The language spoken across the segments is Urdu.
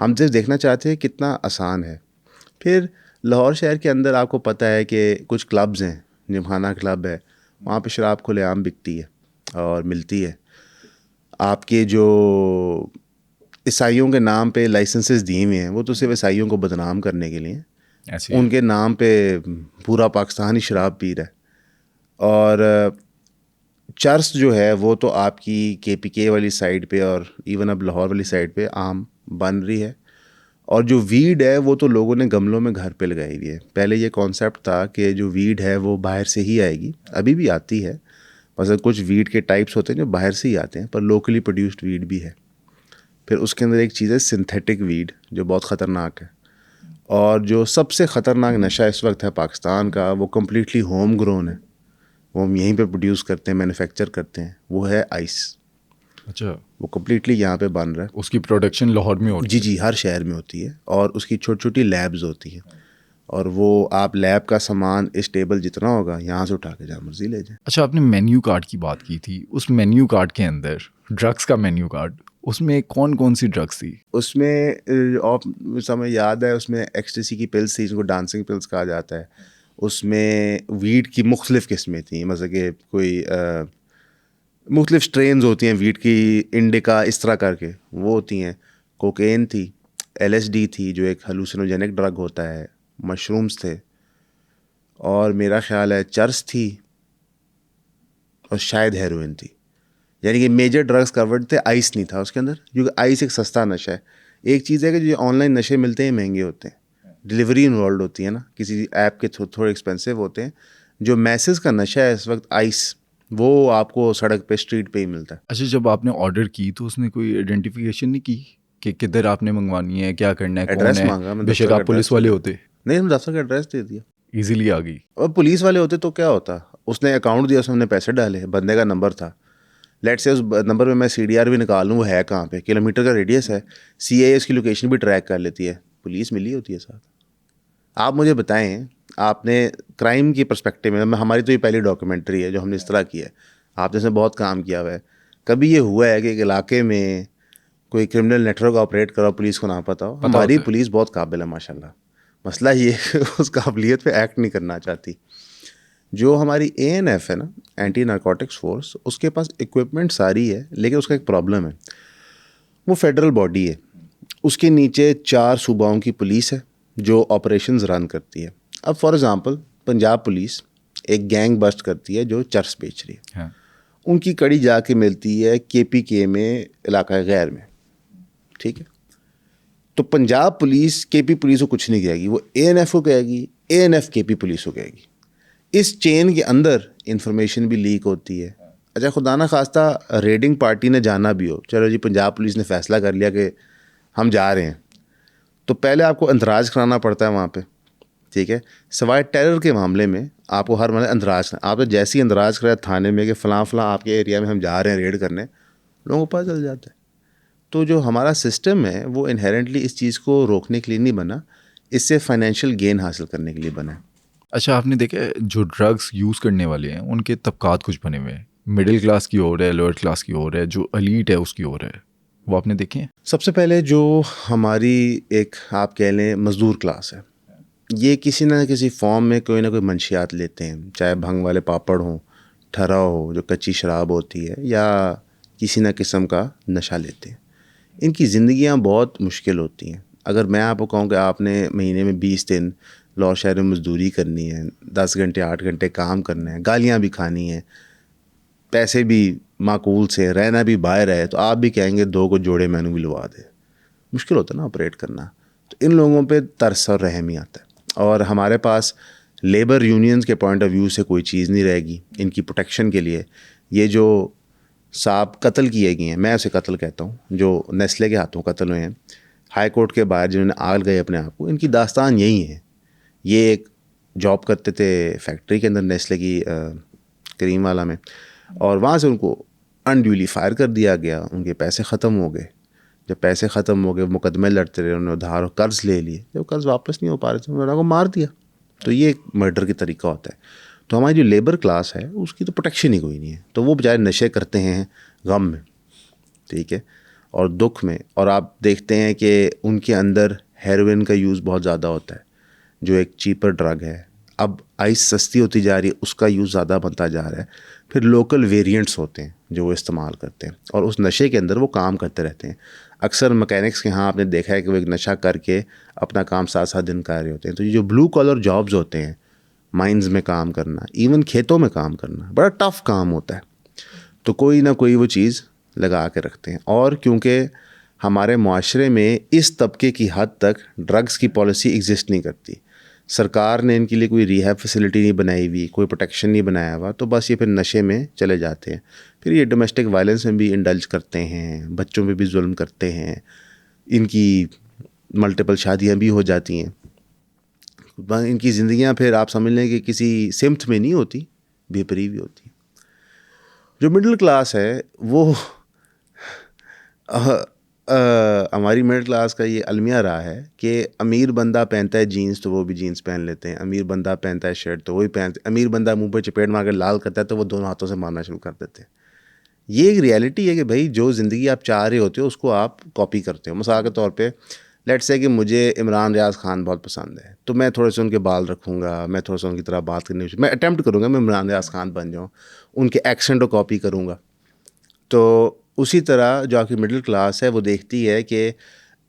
ہم صرف دیکھنا چاہتے ہیں کتنا آسان ہے. پھر لاہور شہر کے اندر آپ کو پتہ ہے کہ کچھ کلبز ہیں, جمخانہ کلب ہے, وہاں پہ شراب کھلے عام بکتی ہے اور ملتی ہے. آپ کے جو عیسائیوں کے نام پہ لائسنسز دیے ہوئے ہیں وہ تو صرف عیسائیوں کو بدنام کرنے کے لیے ہیں. ان کے نام پہ پورا پاکستان ہی شراب پی رہا ہے. اور چرس جو ہے وہ تو آپ کی KPK والی سائڈ پہ اور ایون اب لاہور والی سائڈ پہ عام بن رہی ہے. اور جو ویڈ ہے وہ تو لوگوں نے گملوں میں گھر پہ لگائی ہوئی ہے. پہلے یہ کانسیپٹ تھا کہ جو ویڈ ہے وہ باہر سے ہی آئے گی, ابھی بھی آتی ہے, مثلا کچھ ویڈ کے ٹائپس ہوتے ہیں جو باہر سے ہی آتے ہیں, پر لوکلی پروڈیوسڈ ویڈ بھی ہے. پھر اس کے اندر ایک چیز ہے سنتھیٹک ویڈ جو بہت خطرناک ہے. اور جو سب سے خطرناک نشہ اس وقت ہے پاکستان کا وہ کمپلیٹلی ہوم گرون ہے, وہ ہم یہیں پہ پروڈیوس کرتے ہیں, مینوفیکچر کرتے ہیں, وہ ہے آئس. اچھا, وہ کمپلیٹلی یہاں پہ بن رہا ہے. اس کی پروڈکشن لاہور میں ہو رہی ہے؟ جی ہر شہر میں ہوتی ہے, اور اس کی چھوٹی چھوٹی لیبز ہوتی ہیں, اور وہ آپ لیب کا سامان اس ٹیبل جتنا ہوگا یہاں سے اٹھا کے جہاں مرضی لے جائیں. اچھا, آپ نے مینیو کارڈ کی بات کی تھی, اس مینیو کارڈ کے اندر ڈرگس کا مینیو کارڈ, اس میں کون کون سی ڈرگس تھی؟ اس میں ہمیں یاد ہے اس میں ایکسٹیسی کی پلس تھی جن کو ڈانسنگ پلس کہا جاتا ہے. اس میں ویڈ کی مختلف قسمیں تھیں, مثلا کہ کوئی مختلف سٹرینز ہوتی ہیں ویڈ کی, انڈیکا اس طرح کر کے وہ ہوتی ہیں. کوکین تھی, LSD تھی جو ایک ہلوسینوجینک ڈرگ ہوتا ہے, مشرومز تھے, اور میرا خیال ہے چرس تھی, اور شاید ہیروئن تھی. یعنی کہ میجر ڈرگس کورڈ تھے, آئس نہیں تھا اس کے اندر, کیونکہ آئس ایک سستا نشہ ہے. ایک چیز ہے کہ جو آن لائن نشے ملتے ہیں مہنگے ہوتے ہیں, ڈلیوری انوالوڈ ہوتی ہے نا, کسی ایپ کے تھوڑے ایکسپینسو ہوتے ہیں. جو میسز کا نشہ ہے اس وقت آئس, وہ آپ کو سڑک پہ اسٹریٹ پہ ہی ملتا ہے. اچھا, جب آپ نے آرڈر کی تو اس نے کوئی آئیڈینٹیفیکیشن نہیں کی کہ کدھر آپ نے منگوانی ہے, کیا کرنا ہے, کون ایڈریس ہے؟ مانگا, میں بے شک آپ پولیس والے ہوتے, نہیں, ہم دفتر کا ایڈریس دے دیا, ایزیلی آ گئی. اور پولیس والے ہوتے تو کیا ہوتا, اس نے اکاؤنٹ دیا, اس میں ہم نے پیسے ڈالے, بندے کا نمبر تھا, لیٹ سے اس نمبر میں CDR بھی نکال لوں وہ ہے کہاں پہ, کلومیٹر کا ریڈیس ہے, CIS کی لوکیشن بھی ٹریک کر لیتی ہے, پولیس ملی ہوتی ہے ساتھ. آپ مجھے بتائیں, آپ نے کرائم کی پرسپیکٹیو میں, ہماری تو یہ پہلی ڈاکیومنٹری ہے جو ہم نے اس طرح کی ہے, آپ نے اس میں بہت کام کیا ہوا ہے. کبھی یہ ہوا ہے کہ ایک علاقے میں کوئی کرمنل نیٹورک آپریٹ کرو, پولیس کو نہ پتہ ہو؟ ہماری پولیس بہت قابل ہے ماشاء اللہ. مسئلہ یہ ہے کہ اس قابلیت پہ ایکٹ نہیں کرنا چاہتی. جو ہماری ANF ہے نا, اینٹی نارکوٹکس فورس, اس کے پاس اکوپمنٹ ساری ہے, لیکن اس کا ایک پرابلم ہے, وہ فیڈرل باڈی ہے, اس کے نیچے 4 صوباؤں کی پولیس ہے جو آپریشنز رن کرتی ہے. اب فار ایگزامپل پنجاب پولیس ایک گینگ بسٹ کرتی ہے جو چرس بیچ رہی ہے, ان کی کڑی جا کے ملتی ہے KPK میں علاقہ غیر میں, ٹھیک ہے. تو پنجاب پولیس KP پولیس کو کچھ نہیں کہے گی, وہ ANF کو کہے گی, ANF KP پولیس کو کہے گی. اس چین کے اندر انفارمیشن بھی لیک ہوتی ہے. اچھا, خدا نہ خواستہ ریڈنگ پارٹی نے جانا بھی ہو, چلو جی پنجاب پولیس نے فیصلہ کر لیا کہ ہم جا رہے ہیں, تو پہلے آپ کو اندراج کرانا پڑتا ہے وہاں پہ, ٹھیک ہے. سوائے ٹیرر کے معاملے میں آپ کو ہر مرحلے اندراج, آپ نے جیسے ہی اندراج کرایا تھانے میں کہ فلاں فلاں آپ کے ایریا میں ہم جا رہے ہیں ریڈ کرنے, لوگوں کو پتہ چل جاتا ہے. تو جو ہمارا سسٹم ہے وہ انہیرنٹلی اس چیز کو روکنے کے لیے نہیں بنا, اس سے فائنینشیل گین حاصل کرنے کے لیے بنا ہے. اچھا, آپ نے دیکھا جو ڈرگس یوز کرنے والے ہیں ان کے طبقات کچھ بنے ہوئے ہیں, مڈل کلاس کی اور ہے, لوئر کلاس کی اور ہے, جو ایلیٹ ہے اس کی اور ہے, وہ آپ نے دیکھے ہیں؟ سب سے پہلے جو ہماری ایک آپ کہہ لیں مزدور کلاس ہے, یہ کسی نہ کسی فارم میں کوئی نہ کوئی منشیات لیتے ہیں, چاہے بھنگ والے پاپڑ ہوں, ٹھرا ہو جو کچی شراب ہوتی ہے, یا کسی نہ قسم کا نشہ لیتے ہیں. ان کی زندگیاں بہت مشکل ہوتی ہیں. اگر میں آپ کو کہوں کہ آپ نے مہینے میں 20 دن لاہور شہر میں مزدوری کرنی ہے, 10 گھنٹے 8 گھنٹے کام کرنا ہے, گالیاں بھی کھانی ہیں, پیسے بھی معقول سے, رہنا بھی باہر ہے, تو آپ بھی کہیں گے 2 کو جوڑے میں نے بھی لوا دے. مشکل ہوتا ہے نا آپریٹ کرنا. تو ان لوگوں پہ ترس اور رحم ہی آتا ہے. اور ہمارے پاس لیبر یونینز کے پوائنٹ آف ویو سے کوئی چیز نہیں رہے گی ان کی پروٹیکشن کے لیے. یہ جو صاحب قتل کیے گئے ہیں, میں اسے قتل کہتا ہوں, جو نیسلے کے ہاتھوں قتل ہوئے ہیں, ہائی کورٹ کے باہر جنہوں نے آگ گئے اپنے آپ کو, ان کی داستان یہی ہے. یہ ایک جاب کرتے تھے فیکٹری کے اندر نیسلے کی کریم والا میں, اور وہاں سے ان کو انڈیولی فائر کر دیا گیا, ان کے پیسے ختم ہو گئے. جب پیسے ختم ہو گئے, مقدمے لڑتے رہے, انہوں نے ادھار قرض لے لیے, جب قرض واپس نہیں ہو پا رہے تھے انہوں نے کو مار دیا. تو یہ ایک مرڈر کی طریقہ ہوتا ہے. تو ہماری جو لیبر کلاس ہے اس کی تو پروٹیکشن ہی کوئی نہیں ہے, تو وہ بجائے نشے کرتے ہیں غم میں, ٹھیک ہے. اور دکھ میں. اور آپ دیکھتے ہیں کہ ان کے اندر ہیروئن کا یوز بہت زیادہ ہوتا ہے جو ایک چیپر ڈرگ ہے. اب آئس سستی ہوتی جا رہی ہے, اس کا یوز زیادہ بنتا جا رہا ہے. پھر لوکل ویریئنٹس ہوتے ہیں جو وہ استعمال کرتے ہیں اور اس نشے کے اندر وہ کام کرتے رہتے ہیں. اکثر مکینکس کے ہاں آپ نے دیکھا ہے کہ وہ ایک نشہ کر کے اپنا کام 7 دن کر رہے ہوتے ہیں. تو یہ جو بلو کالر جابز ہوتے ہیں, مائنز میں کام کرنا, ایون کھیتوں میں کام کرنا, بڑا ٹف کام ہوتا ہے. تو کوئی نہ کوئی وہ چیز لگا کے رکھتے ہیں. اور کیونکہ ہمارے معاشرے میں اس طبقے کی حد تک ڈرگس کی پالیسی ایگزسٹ نہیں کرتی, سرکار نے ان کے لیے کوئی ریہیب فیسلٹی نہیں بنائی ہوئی, کوئی پروٹیکشن نہیں بنایا ہوا, تو بس یہ پھر نشے میں چلے جاتے ہیں. پھر یہ ڈومیسٹک وائلنس میں بھی انڈلج کرتے ہیں, بچوں پہ بھی ظلم کرتے ہیں, ان کی ملٹیپل شادیاں بھی ہو جاتی ہیں. ان کی زندگیاں پھر آپ سمجھ لیں کہ کسی سمت میں نہیں ہوتی, بھیپری بھی ہوتی. جو مڈل کلاس ہے وہ ہماری مڈل کلاس کا یہ المیہ رہا ہے کہ امیر بندہ پہنتا ہے جینس تو وہ بھی جینس پہن لیتے ہیں, امیر بندہ پہنتا ہے شرٹ تو وہ بھی پہنتے ہیں, امیر بندہ منہ پہ چپیٹ مار کے لال کرتا ہے تو وہ دونوں ہاتھوں سے مارنا شروع کر دیتے ہیں. یہ ایک ریئلٹی ہے کہ بھائی جو زندگی آپ چاہ رہے ہوتے ہو اس کو آپ کاپی کرتے ہو. مثال کے طور پہ لیٹس سے کہ مجھے عمران ریاض خان بہت پسند ہے, تو میں تھوڑے سے ان کے بال رکھوں گا, میں تھوڑا سا ان کی طرح بات کرنے کی میں اٹیمپٹ کروں گا, میں عمران ریاض خان بن جاؤں, ان کے ایکسنٹ کو کاپی کروں گا. تو اسی طرح جو آپ کی مڈل کلاس ہے وہ دیکھتی ہے کہ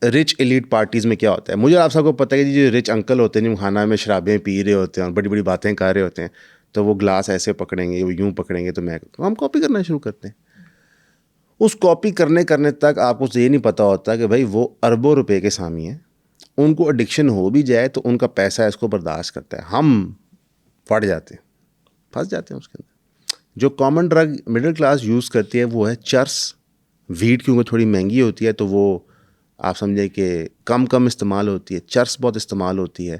رچ ایلیٹ پارٹیز میں کیا ہوتا ہے. مجھے آپ سب کو پتہ ہے کہ جو رچ انکل ہوتے ہیں جو کھانا میں شرابیں پی رہے ہوتے ہیں اور بڑی بڑی باتیں کر رہے ہوتے ہیں, تو وہ گلاس ایسے پکڑیں گے, وہ یوں پکڑیں گے, تو ہم کاپی کرنا شروع کرتے ہیں. اس کاپی کرنے تک آپ کو یہ نہیں پتہ ہوتا کہ بھائی وہ اربوں روپے کے سامی ہیں, ان کو ایڈکشن ہو بھی جائے تو ان کا پیسہ اس کو برداشت کرتا ہے. ہم پڑ جاتے ہیں, پھنس جاتے ہیں اس کے اندر. جو common drug middle class use کرتی ہے وہ ہے چرس. ویڈ کیونکہ تھوڑی مہنگی ہوتی ہے تو وہ آپ سمجھیں کہ کم استعمال ہوتی ہے. چرس بہت استعمال ہوتی ہے.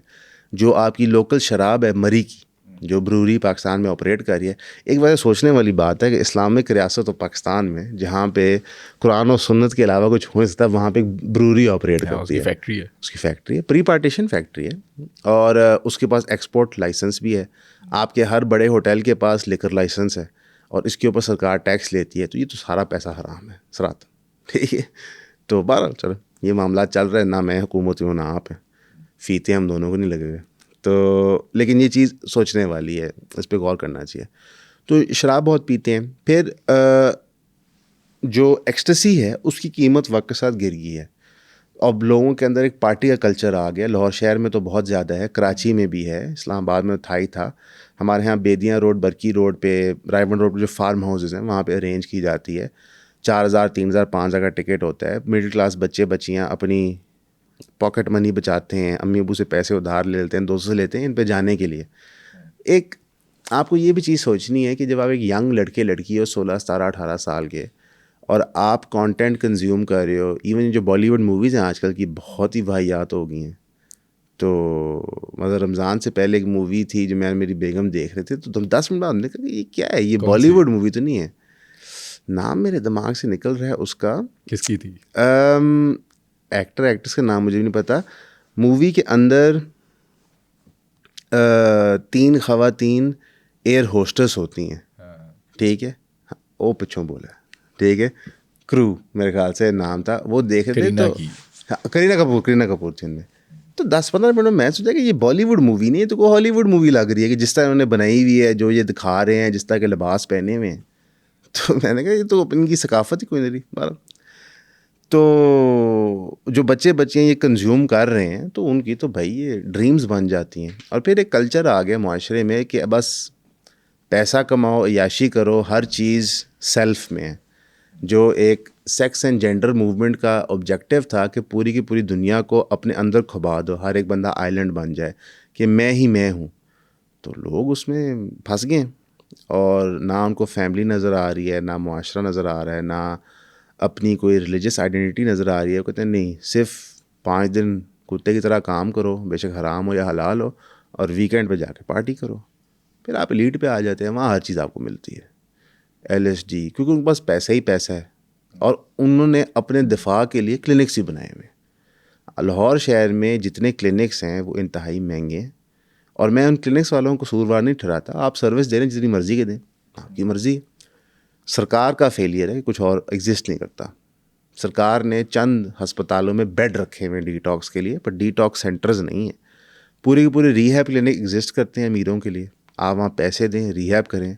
جو آپ کی لوکل شراب ہے مری کی, جو بروری پاکستان میں آپریٹ کر رہی ہے. ایک وجہ سوچنے والی بات ہے کہ اسلامک ریاست و پاکستان میں جہاں پہ قرآن و سنت کے علاوہ کچھ ہو سکتا ہے, وہاں پہ ایک بروری آپریٹ کرتی ہے. اس کی فیکٹری ہے, پری پارٹیشن فیکٹری ہے, اور اس کے پاس ایکسپورٹ لائسنس بھی ہے. آپ کے ہر بڑے ہوٹل کے پاس لیکر لائسنس ہے, اور اس کے اوپر سرکار ٹیکس لیتی ہے. تو یہ تو سارا پیسہ حرام ہے سرات, ٹھیک ہے. تو بہرحال چلو یہ معاملات چل رہے ہیں, نہ میں حکومت ہوں نہ آپ ہیں, فیتے ہم دونوں کو نہیں لگے ہوئے. تو لیکن یہ چیز سوچنے والی ہے, اس پہ غور کرنا چاہیے. تو شراب بہت پیتے ہیں. پھر جو ایکسٹسی ہے اس کی قیمت وقت کے ساتھ گر گئی ہے. اب لوگوں کے اندر ایک پارٹی کا کلچر آ گیا. لاہور شہر میں تو بہت زیادہ ہے, کراچی میں بھی ہے, اسلام آباد میں تھا ہی تھا. ہمارے یہاں بیدیاں روڈ, برکی روڈ پہ, رائے بند روڈ پہ جو فارم ہاؤسز ہیں وہاں پہ ارینج کی جاتی ہے. 4,000 3,000 5,000 کا ٹکٹ ہوتا ہے. مڈل کلاس بچے بچیاں اپنی پاکٹ منی بچاتے ہیں, امی ابو سے پیسے ادھار لے لیتے ہیں, دوستوں سے لیتے ہیں ان پہ جانے کے لیے. ایک آپ کو یہ بھی چیز سوچنی ہے کہ جب آپ ایک ینگ لڑکے لڑکی ہو 16 17 18 سال کے, اور آپ کانٹینٹ کنزیوم کر رہے ہو, ایون جو بالی ووڈ موویز ہیں آج کل کی بہت ہی واحیات ہو گئی ہیں. تو مطلب رمضان سے پہلے ایک مووی تھی جو میں میری بیگم دیکھ رہے تھے, تو تم 10 منٹ بعد ہم نے کہا کہ یہ کیا ہے, یہ بالی ووڈ مووی تو نہیں ہے. نام میرے دماغ سے نکل رہا ہے اس کا, کس کی تھی, ایکٹر ایکٹریس کا نام مجھے بھی نہیں پتا. مووی کے اندر 3 خواتین ایئر ہوسٹس ہوتی ہیں, ٹھیک ہے, وہ پچھوں بولا, ٹھیک ہے, کرو میرے خیال سے نام تھا. وہ دیکھ رہے تھے تو کرینہ کپور تھی ان میں. تو 10-15 منٹ میں سوچا کہ یہ بالی ووڈ مووی نہیں ہے تو کوئی ہالی ووڈ مووی لگ رہی ہے کہ جس طرح انہوں نے بنائی ہوئی ہے, جو یہ دکھا رہے ہیں, جس طرح کے لباس پہنے ہوئے ہیں. تو میں نے کہا یہ تو ان کی ثقافت ہی کوئی نہیں رہی. بہرحال تو جو بچے بچیاں یہ کنزیوم کر رہے ہیں تو ان کی تو بھائی یہ ڈریمز بن جاتی ہیں. اور پھر ایک کلچر آ گیا معاشرے میں کہ بس پیسہ کماؤ, عیاشی کرو, ہر چیز سیلف میں ہے. جو ایک سیکس اینڈ جینڈر موومنٹ کا آبجیکٹیو تھا کہ پوری کی پوری دنیا کو اپنے اندر کھبا دو, ہر ایک بندہ آئیلینڈ بن جائے کہ میں ہی میں ہوں, تو لوگ اس میں پھنس گئے. اور نہ ان کو فیملی نظر آ رہی ہے, نہ معاشرہ نظر آ رہا ہے, نہ اپنی کوئی ریلیجس آئیڈینٹی نظر آ رہی ہے. وہ کہتے ہیں نہیں, صرف 5 دن کتے کی طرح کام کرو, بے شک حرام ہو یا حلال ہو, اور ویکینڈ پہ جا کے پارٹی کرو. پھر آپ لیڈ پہ آ جاتے ہیں, وہاں ہر چیز آپ کو ملتی ہے, LSD, کیونکہ ان کے پاس پیسہ ہی پیسہ ہے. اور انہوں نے اپنے دفاع کے لیے کلینکس ہی بنائے ہوئے. لاہور شہر میں جتنے کلینکس ہیں وہ انتہائی مہنگے ہیں, اور میں ان کلینکس والوں کو قصوروار نہیں ٹھہراتا. آپ سروس دے رہے ہیں جتنی مرضی کے دیں, آپ کی مرضی ہے. سرکار کا فیلئر ہے کہ کچھ اور ایگزسٹ نہیں کرتا, سرکار نے چند ہسپتالوں میں بیڈ رکھے ہوئے ڈی ٹاکس کے لیے, پر ڈی ٹاکس سینٹرز نہیں ہیں. پوری کی پوری ریہیب کلینک ایگزسٹ کرتے ہیں امیروں کے لیے. آپ وہاں پیسے دیں, ریہیب کریں.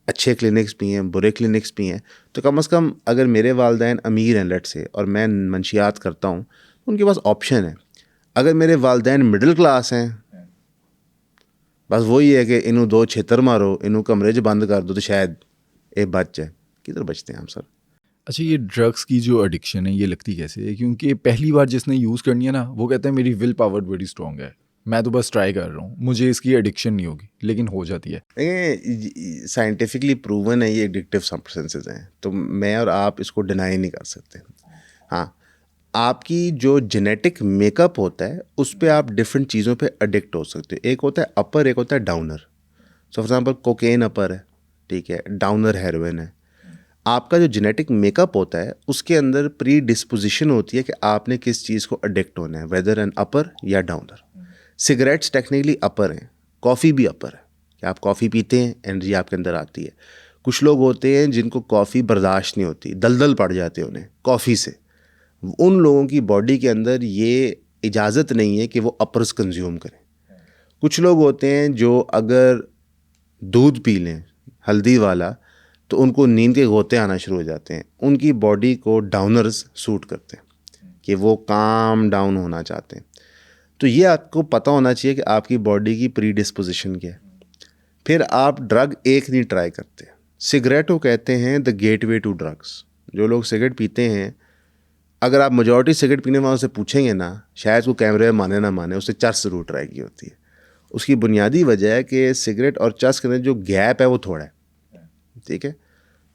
اچھے کلینکس بھی ہیں, برے کلینکس بھی ہیں. تو کم از کم اگر میرے والدین امیر ہیں لیٹ سے, اور میں منشیات کرتا ہوں, ان کے پاس آپشن ہے. اگر میرے والدین مڈل کلاس ہیں, بس وہی ہے کہ انہوں 2 چھتر مارو, انہوں کمرے 'چ بند کر دو تو شاید یہ بچ جائے. کدھر بچتے ہیں ہم سر؟ اچھا, یہ ڈرگس کی جو ایڈکشن ہے یہ لگتی کیسے ہے؟ کیونکہ پہلی بار جس نے یوز کرنی ہے نا, وہ کہتا ہے میری ول پاور بڑی اسٹرانگ ہے, میں تو بس ٹرائی کر رہا ہوں, مجھے اس کی ایڈکشن نہیں ہوگی, لیکن ہو جاتی ہے. سائنٹیفکلی پروون ہے یہ ایڈکٹیو سبسٹنسز ہیں, تو میں اور آپ اس کو ڈینائی نہیں کر سکتے. ہاں, آپ کی جو جینیٹک میک اپ ہوتا ہے اس پہ آپ ڈفرینٹ چیزوں پہ اڈکٹ ہو سکتے ہو. ایک ہوتا ہے اپر, ایک ہوتا ہے downer. So for example cocaine اپر ہے, ٹھیک ہے, ڈاؤنر ہیروئن ہے. آپ کا جو جینیٹک میک اپ ہوتا ہے اس کے اندر پری ڈسپوزیشن ہوتی ہے کہ آپ نے کس چیز کو اڈکٹ ہونا ہے, ویدر این اپر یا ڈاؤنر. سگریٹس ٹیکنیکلی اپر ہیں, کافی بھی اپر ہے کہ آپ کافی پیتے ہیں, انرجی آپ کے اندر آتی ہے. کچھ لوگ ہوتے ہیں جن کو کافی برداشت نہیں ہوتی, دلدل پڑ جاتے ہیں انہیں کافی سے. ان لوگوں کی باڈی کے اندر یہ اجازت نہیں ہے کہ وہ اپرز کنزیوم کریں. کچھ لوگ ہوتے ہیں جو اگر دودھ پی لیں ہلدی والا تو ان کو نیند کے غوطے آنا شروع ہو جاتے ہیں. ان کی باڈی کو ڈاؤنرز سوٹ کرتے ہیں کہ وہ کام ڈاؤن ہونا چاہتے ہیں. تو یہ آپ کو پتہ ہونا چاہیے کہ آپ کی باڈی کی پری ڈسپوزیشن کیا ہے. پھر آپ ڈرگ ایک نہیں ٹرائی کرتے. سگریٹ کو کہتے ہیں دا گیٹ وے ٹو ڈرگس. جو لوگ سگریٹ پیتے ہیں, اگر آپ میجورٹی سگریٹ پینے والوں سے پوچھیں گے نا, شاید وہ کیمرے میں مانے نہ مانے, اس سے چرس ضرور ٹرائی کی ہوتی ہے. اس کی بنیادی وجہ ہے کہ سگریٹ اور چرس کے اندر جو گیپ ہے وہ تھوڑا ہے, ٹھیک ہے,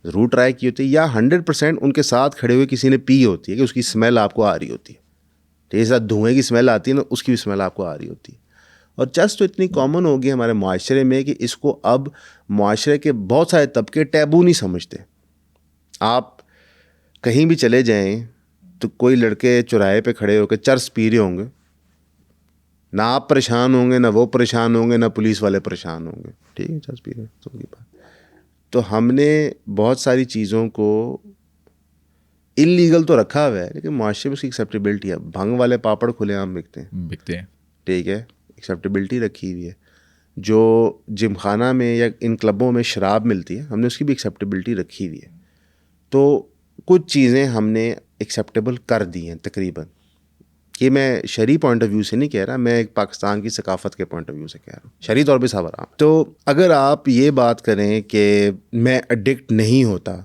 ضرور ٹرائی کی ہوتی ہے. یا 100% ان کے ساتھ کھڑے ہوئے کسی نے پی ہوتی ہے کہ اس کی اسمیل آپ کو آ رہی ہوتی ہے. ٹھیک ہے, دھوئیں کی اسمیل آتی ہے نا, اس کی بھی اسمیل آپ کو آ رہی ہوتی ہے. اور چرس تو اتنی کامن ہو گئی ہمارے معاشرے میں کہ اس کو اب معاشرے کے بہت سارے طبقے ٹیبو نہیں سمجھتے. آپ کہیں بھی چلے جائیں تو کوئی لڑکے چوراہے پہ کھڑے ہو کے چرس پی رہے ہوں گے, نہ آپ پریشان ہوں گے, نہ وہ پریشان ہوں گے, نہ پولیس والے پریشان ہوں گے. ٹھیک ہے, چرس پی رہے تو کی بات. تو ہم نے بہت ساری چیزوں کو انلیگل تو رکھا ہوا ہے, لیکن معاشرے میں اس کی ایکسیپٹیبلٹی ہے. بھنگ والے پاپڑ کھلے عام بکتے ہیں, ٹھیک ہے, ایکسیپٹیبلٹی رکھی ہوئی ہے. جو جم خانہ میں یا ان کلبوں میں شراب ملتی ہے, ہم نے اس کی بھی ایکسیپٹیبلٹی رکھی ہوئی ہے. تو کچھ چیزیں ہم نے ایکسیپٹیبل کر دی ہیں تقریباً. یہ میں شرعی پوائنٹ آف ویو سے نہیں کہہ رہا, میں ایک پاکستان کی ثقافت کے پوائنٹ آف ویو سے کہہ رہا ہوں, شرعی طور پہ صبر عام. تو اگر آپ یہ بات کریں کہ میں ایڈکٹ نہیں ہوتا,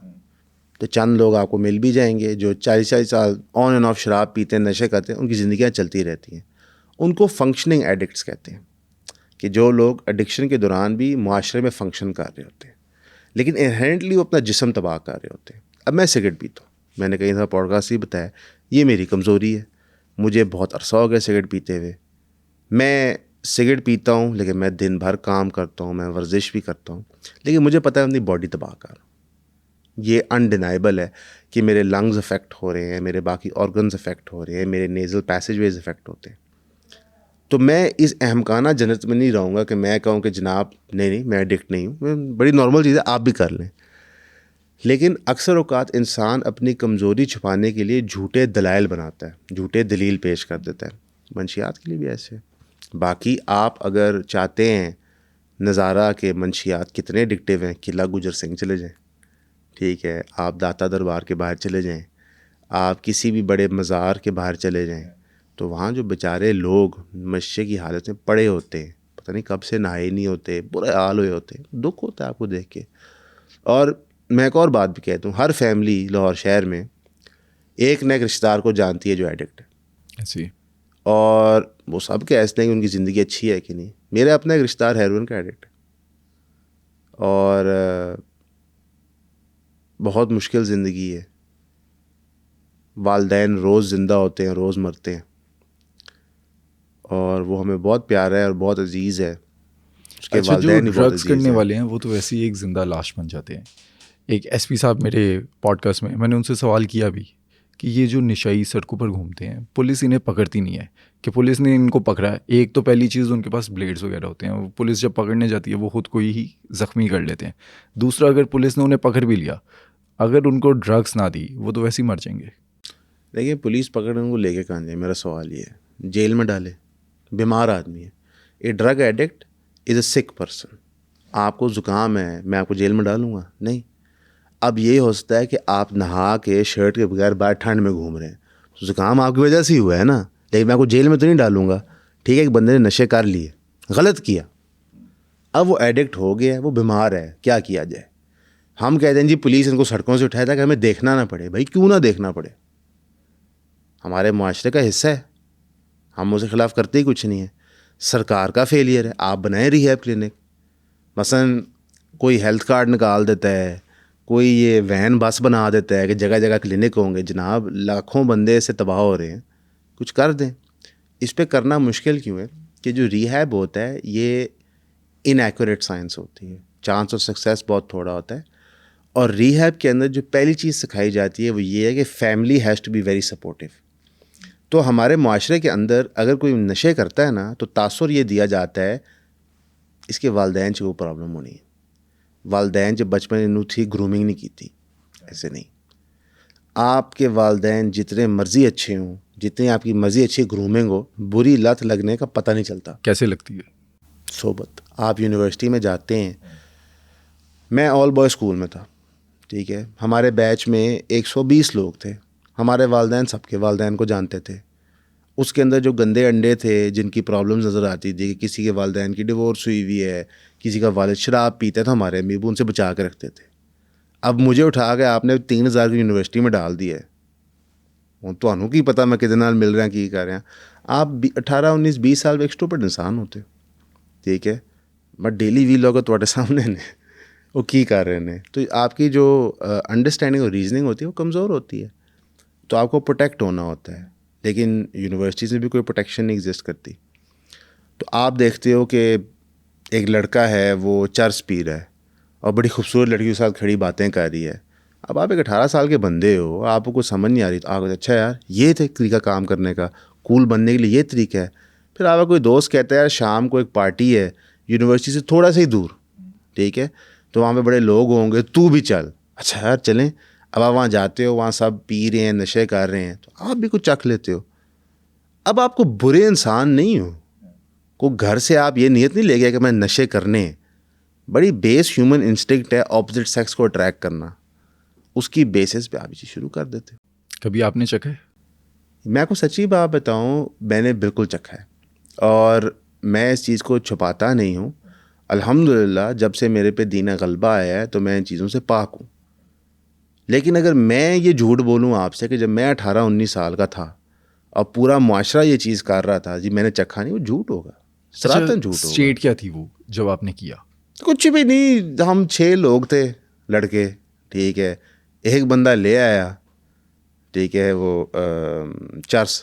تو چند لوگ آپ کو مل بھی جائیں گے جو 40 سال آن اینڈ آف شراب پیتے ہیں, نشے کرتے ہیں, ان کی زندگیاں چلتی رہتی ہیں. ان کو فنکشننگ ایڈکٹس کہتے ہیں, کہ جو لوگ ایڈکشن کے دوران بھی معاشرے میں فنکشن کر رہے ہوتے ہیں, لیکن انہرنٹلی وہ اپنا جسم تباہ کر رہے ہوتے ہیں. اب میں سگریٹ پیتا ہوں, میں نے کہیں تھا پوڈ کاسٹ ہی بتایا, یہ میری کمزوری ہے. مجھے بہت عرصہ ہو گیا سگریٹ پیتے ہوئے. میں سگریٹ پیتا ہوں لیکن میں دن بھر کام کرتا ہوں, میں ورزش بھی کرتا ہوں, لیکن مجھے پتہ ہے اپنی باڈی تباہ کر رہا ہوں. یہ انڈینائبل ہے کہ میرے لنگز افیکٹ ہو رہے ہیں, میرے باقی آرگنز افیکٹ ہو رہے ہیں, میرے نیزل پیسج ویز افیکٹ ہوتے ہیں. تو میں اس احمقانہ جنت میں نہیں رہوں گا کہ میں کہوں کہ جناب نہیں میں ایڈکٹ نہیں ہوں, بڑی نارمل چیز ہے, آپ بھی کر لیں. لیکن اکثر اوقات انسان اپنی کمزوری چھپانے کے لیے جھوٹے دلائل بناتا ہے, جھوٹے دلیل پیش کر دیتا ہے. منشیات کے لیے بھی ایسے. باقی آپ اگر چاہتے ہیں نظارہ کہ منشیات کتنے ایڈکٹیو ہیں, قلعہ گجر سنگھ چلے جائیں, ٹھیک ہے, آپ داتا دربار کے باہر چلے جائیں, آپ کسی بھی بڑے مزار کے باہر چلے جائیں, تو وہاں جو بیچارے لوگ نشے کی حالت میں پڑے ہوتے ہیں, پتہ نہیں کب سے نہائے نہیں ہوتے, برے حال ہوئے ہوتے ہیں, دکھ ہوتا ہے آپ کو دیکھ کے. اور میں ایک اور بات بھی کہتا ہوں, ہر فیملی لاہور شہر میں ایک نہ ایک رشتہ دار کو جانتی ہے جو ایڈکٹ ہے, اور وہ سب کے ایسے نہیں کہ ان کی زندگی اچھی ہے کہ نہیں. میرا اپنا ایک رشتہ دار ہیروئن کا ایڈکٹ ہے, اور بہت مشکل زندگی ہے. والدین روز زندہ ہوتے ہیں, روز مرتے ہیں, اور وہ ہمیں بہت پیارا ہے اور بہت عزیز ہے. اس کے والدین جو ہی بہت ڈرگس عزیز کرنے ہیں. والے ہیں وہ تو ویسے ہی ایک زندہ لاش بن جاتے ہیں. ایک ایس پی صاحب میرے پوڈ کاسٹ میں نے ان سے سوال کیا بھی کہ یہ جو نشائی سڑکوں پر گھومتے ہیں, پولیس انہیں پکڑتی نہیں ہے, کہ پولیس نے ان کو پکڑا ہے. ایک تو پہلی چیز ان کے پاس بلیڈز وغیرہ ہوتے ہیں, پولیس جب پکڑنے جاتی ہے وہ خود کو ہی زخمی کر لیتے ہیں. دوسرا, اگر پولیس نے انہیں پکڑ بھی لیا, اگر ان کو ڈرگس نہ دی وہ تو ویسے ہی مر جائیں گے. دیکھیے پولیس پکڑ ان کو لے کے کہاں جائے، میرا سوال یہ ہے، جیل میں ڈالے، بیمار آدمی ہے. اے ڈرگ ایڈکٹ از اے سک پرسن. آپ کو زکام ہے، میں آپ کو جیل میں ڈالوں گا؟ نہیں. اب یہ ہو سکتا ہے کہ آپ نہا کے شرٹ کے بغیر باہر ٹھنڈ میں گھوم رہے ہیں، تو زکام آپ کی وجہ سے ہی ہوا ہے نا، لیکن میں آپ کو جیل میں تو نہیں ڈالوں گا. ٹھیک ہے، ایک بندے نے نشے کر لیے، غلط کیا، اب وہ ایڈکٹ ہو گیا ہے، وہ بیمار ہے، کیا کیا جائے؟ ہم کہتے ہیں جی پولیس ان کو سڑکوں سے اٹھایا تھا کہ ہمیں دیکھنا نہ پڑے. بھائی کیوں نہ دیکھنا پڑے؟ ہمارے معاشرے کا حصہ ہے، ہم اس کے خلاف کرتے ہی کچھ نہیں ہے. سرکار کا فیلئر ہے، آپ بنائیں ریہیب کلینک. مثلاً کوئی ہیلتھ کارڈ نکال دیتا ہے، کوئی یہ وین بس بنا دیتا ہے کہ جگہ جگہ کلینک ہوں گے. جناب لاکھوں بندے سے تباہ ہو رہے ہیں، کچھ کر دیں. اس پہ کرنا مشکل کیوں ہے کہ جو ریہیب ہوتا ہے یہ انیکوریٹ سائنس ہوتی ہے، چانس آف سکسیس بہت تھوڑا ہوتا ہے. اور ریہیب کے اندر جو پہلی چیز سکھائی جاتی ہے وہ یہ ہے کہ family has to be very supportive. تو ہمارے معاشرے کے اندر اگر کوئی نشے کرتا ہے نا تو تاثر یہ دیا جاتا ہے اس کے والدین سے وہ پرابلم ہونی ہے. والدین جب بچپن انہوں تھی گرومنگ نہیں کی تھی، ایسے نہیں. آپ کے والدین جتنے مرضی اچھے ہوں، جتنی آپ کی مرضی اچھی گرومنگ ہو، بری لت لگنے کا پتہ نہیں چلتا. کیسے لگتی ہے؟ صحبت. آپ یونیورسٹی میں جاتے ہیں، میں آل بوائے اسکول میں تھا، ٹھیک ہے، ہمارے بیچ میں 120 لوگ تھے. ہمارے والدین سب کے والدین کو جانتے تھے. اس کے اندر جو گندے انڈے تھے، جن کی پرابلمز نظر آتی تھی کہ کسی کے والدین کی ڈیورس ہوئی ہوئی ہے، کسی کا والد شراب پیتا ہے، تو ہمارے امی ابو ان سے بچا کے رکھتے تھے. اب مجھے اٹھا کے آپ نے 3000 کی یونیورسٹی میں ڈال دیا ہے، تو انہوں کی پتہ میں کتنے نال مل رہے ہیں، کی کر رہے ہیں. آپ 18 19 20 سال ایکسٹروورٹ انسان ہوتے، ٹھیک ہے، بٹ ڈیلی وی لوگ تھوڑے سامنے نے وہ کی کر رہے ہیں. تو آپ کی جو انڈرسٹینڈنگ اور ریزننگ ہوتی ہے وہ کمزور ہوتی ہے. تو آپ کو پروٹیکٹ ہونا ہوتا ہے، لیکن یونیورسٹیز میں بھی کوئی پروٹیکشن نہیں ایگزسٹ کرتی. تو آپ دیکھتے ہو کہ ایک لڑکا ہے وہ چرس پی رہا ہے اور بڑی خوبصورت لڑکی کے ساتھ کھڑی باتیں کر رہی ہے. اب آپ ایک 18 سال کے بندے ہو، آپ کو کچھ سمجھ نہیں آ رہی، تو آپ کو اچھا یار یہ طریقہ کام کرنے کا، کول بننے کے لیے یہ طریقہ ہے. پھر آپ کا کوئی دوست کہتا ہے یار شام کو ایک پارٹی ہے یونیورسٹی سے تھوڑا سا ہی دور، ٹھیک ہے، تو وہاں پہ بڑے لوگ ہوں گے، تو بھی چل. اچھا یار چلیں. اب آپ وہاں جاتے ہو، وہاں سب پی رہے ہیں، نشے کر رہے ہیں، تو آپ بھی کچھ چکھ لیتے ہو. اب آپ کو برے انسان نہیں ہو، کو گھر سے آپ یہ نیت نہیں لے گئے کہ میں نشے کرنے ہیں. بڑی بیس ہیومن انسٹنکٹ ہے اپوزٹ سیکس کو اٹریکٹ کرنا، اس کی بیسس پہ آپ یہ چیز شروع کر دیتے ہو. کبھی آپ نے چکھا ہے؟ میں کو سچی بات بتاؤں، میں نے بالکل چکھا ہے، اور میں اس چیز کو چھپاتا نہیں ہوں. الحمدللہ جب سے میرے پہ دین غلبہ آیا ہے تو میں ان چیزوں سے پاک ہوں. لیکن اگر میں یہ جھوٹ بولوں آپ سے کہ جب میں 18 19 سال کا تھا اور پورا معاشرہ یہ چیز کر رہا تھا جی میں نے چکھا نہیں، وہ جھوٹ ہوگا، سراتن جھوٹ ہوگا. اسٹیٹ کیا تھی وہ جب آپ نے کیا؟ کچھ بھی نہیں، ہم 6 لوگ تھے لڑکے، ٹھیک ہے، ایک بندہ لے آیا، ٹھیک ہے، وہ چرس،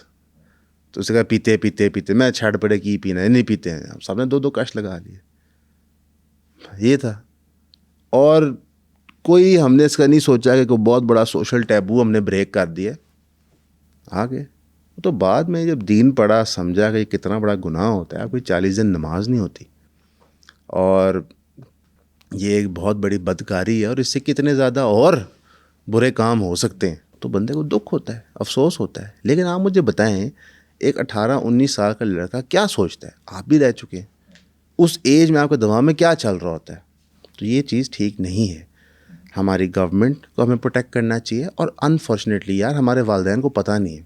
تو اسے کہا پیتے پیتے پیتے، میں چھڑ پڑے کی پینا ہے، نہیں پیتے ہیں. ہم سب نے 2 کش لگا لیے، یہ تھا. اور کوئی ہم نے اس کا نہیں سوچا کہ کوئی بہت بڑا سوشل ٹیبو ہم نے بریک کر دیا آگے. تو بعد میں جب دین پڑھا سمجھا کہ یہ کتنا بڑا گناہ ہوتا ہے. آپ کوئی 40 دن نماز نہیں ہوتی، اور یہ ایک بہت بڑی بدکاری ہے، اور اس سے کتنے زیادہ اور برے کام ہو سکتے ہیں. تو بندے کو دکھ ہوتا ہے، افسوس ہوتا ہے. لیکن آپ مجھے بتائیں ایک 18 19 سال کا لڑکا کیا سوچتا ہے؟ آپ بھی رہ چکے ہیں اس ایج میں، آپ کے دماغ میں کیا چل رہا ہوتا ہے؟ تو یہ چیز ٹھیک نہیں ہے. ہماری گورنمنٹ کو ہمیں پروٹیکٹ کرنا چاہیے، اور انفارچونیٹلی یار ہمارے والدین کو پتہ نہیں ہے.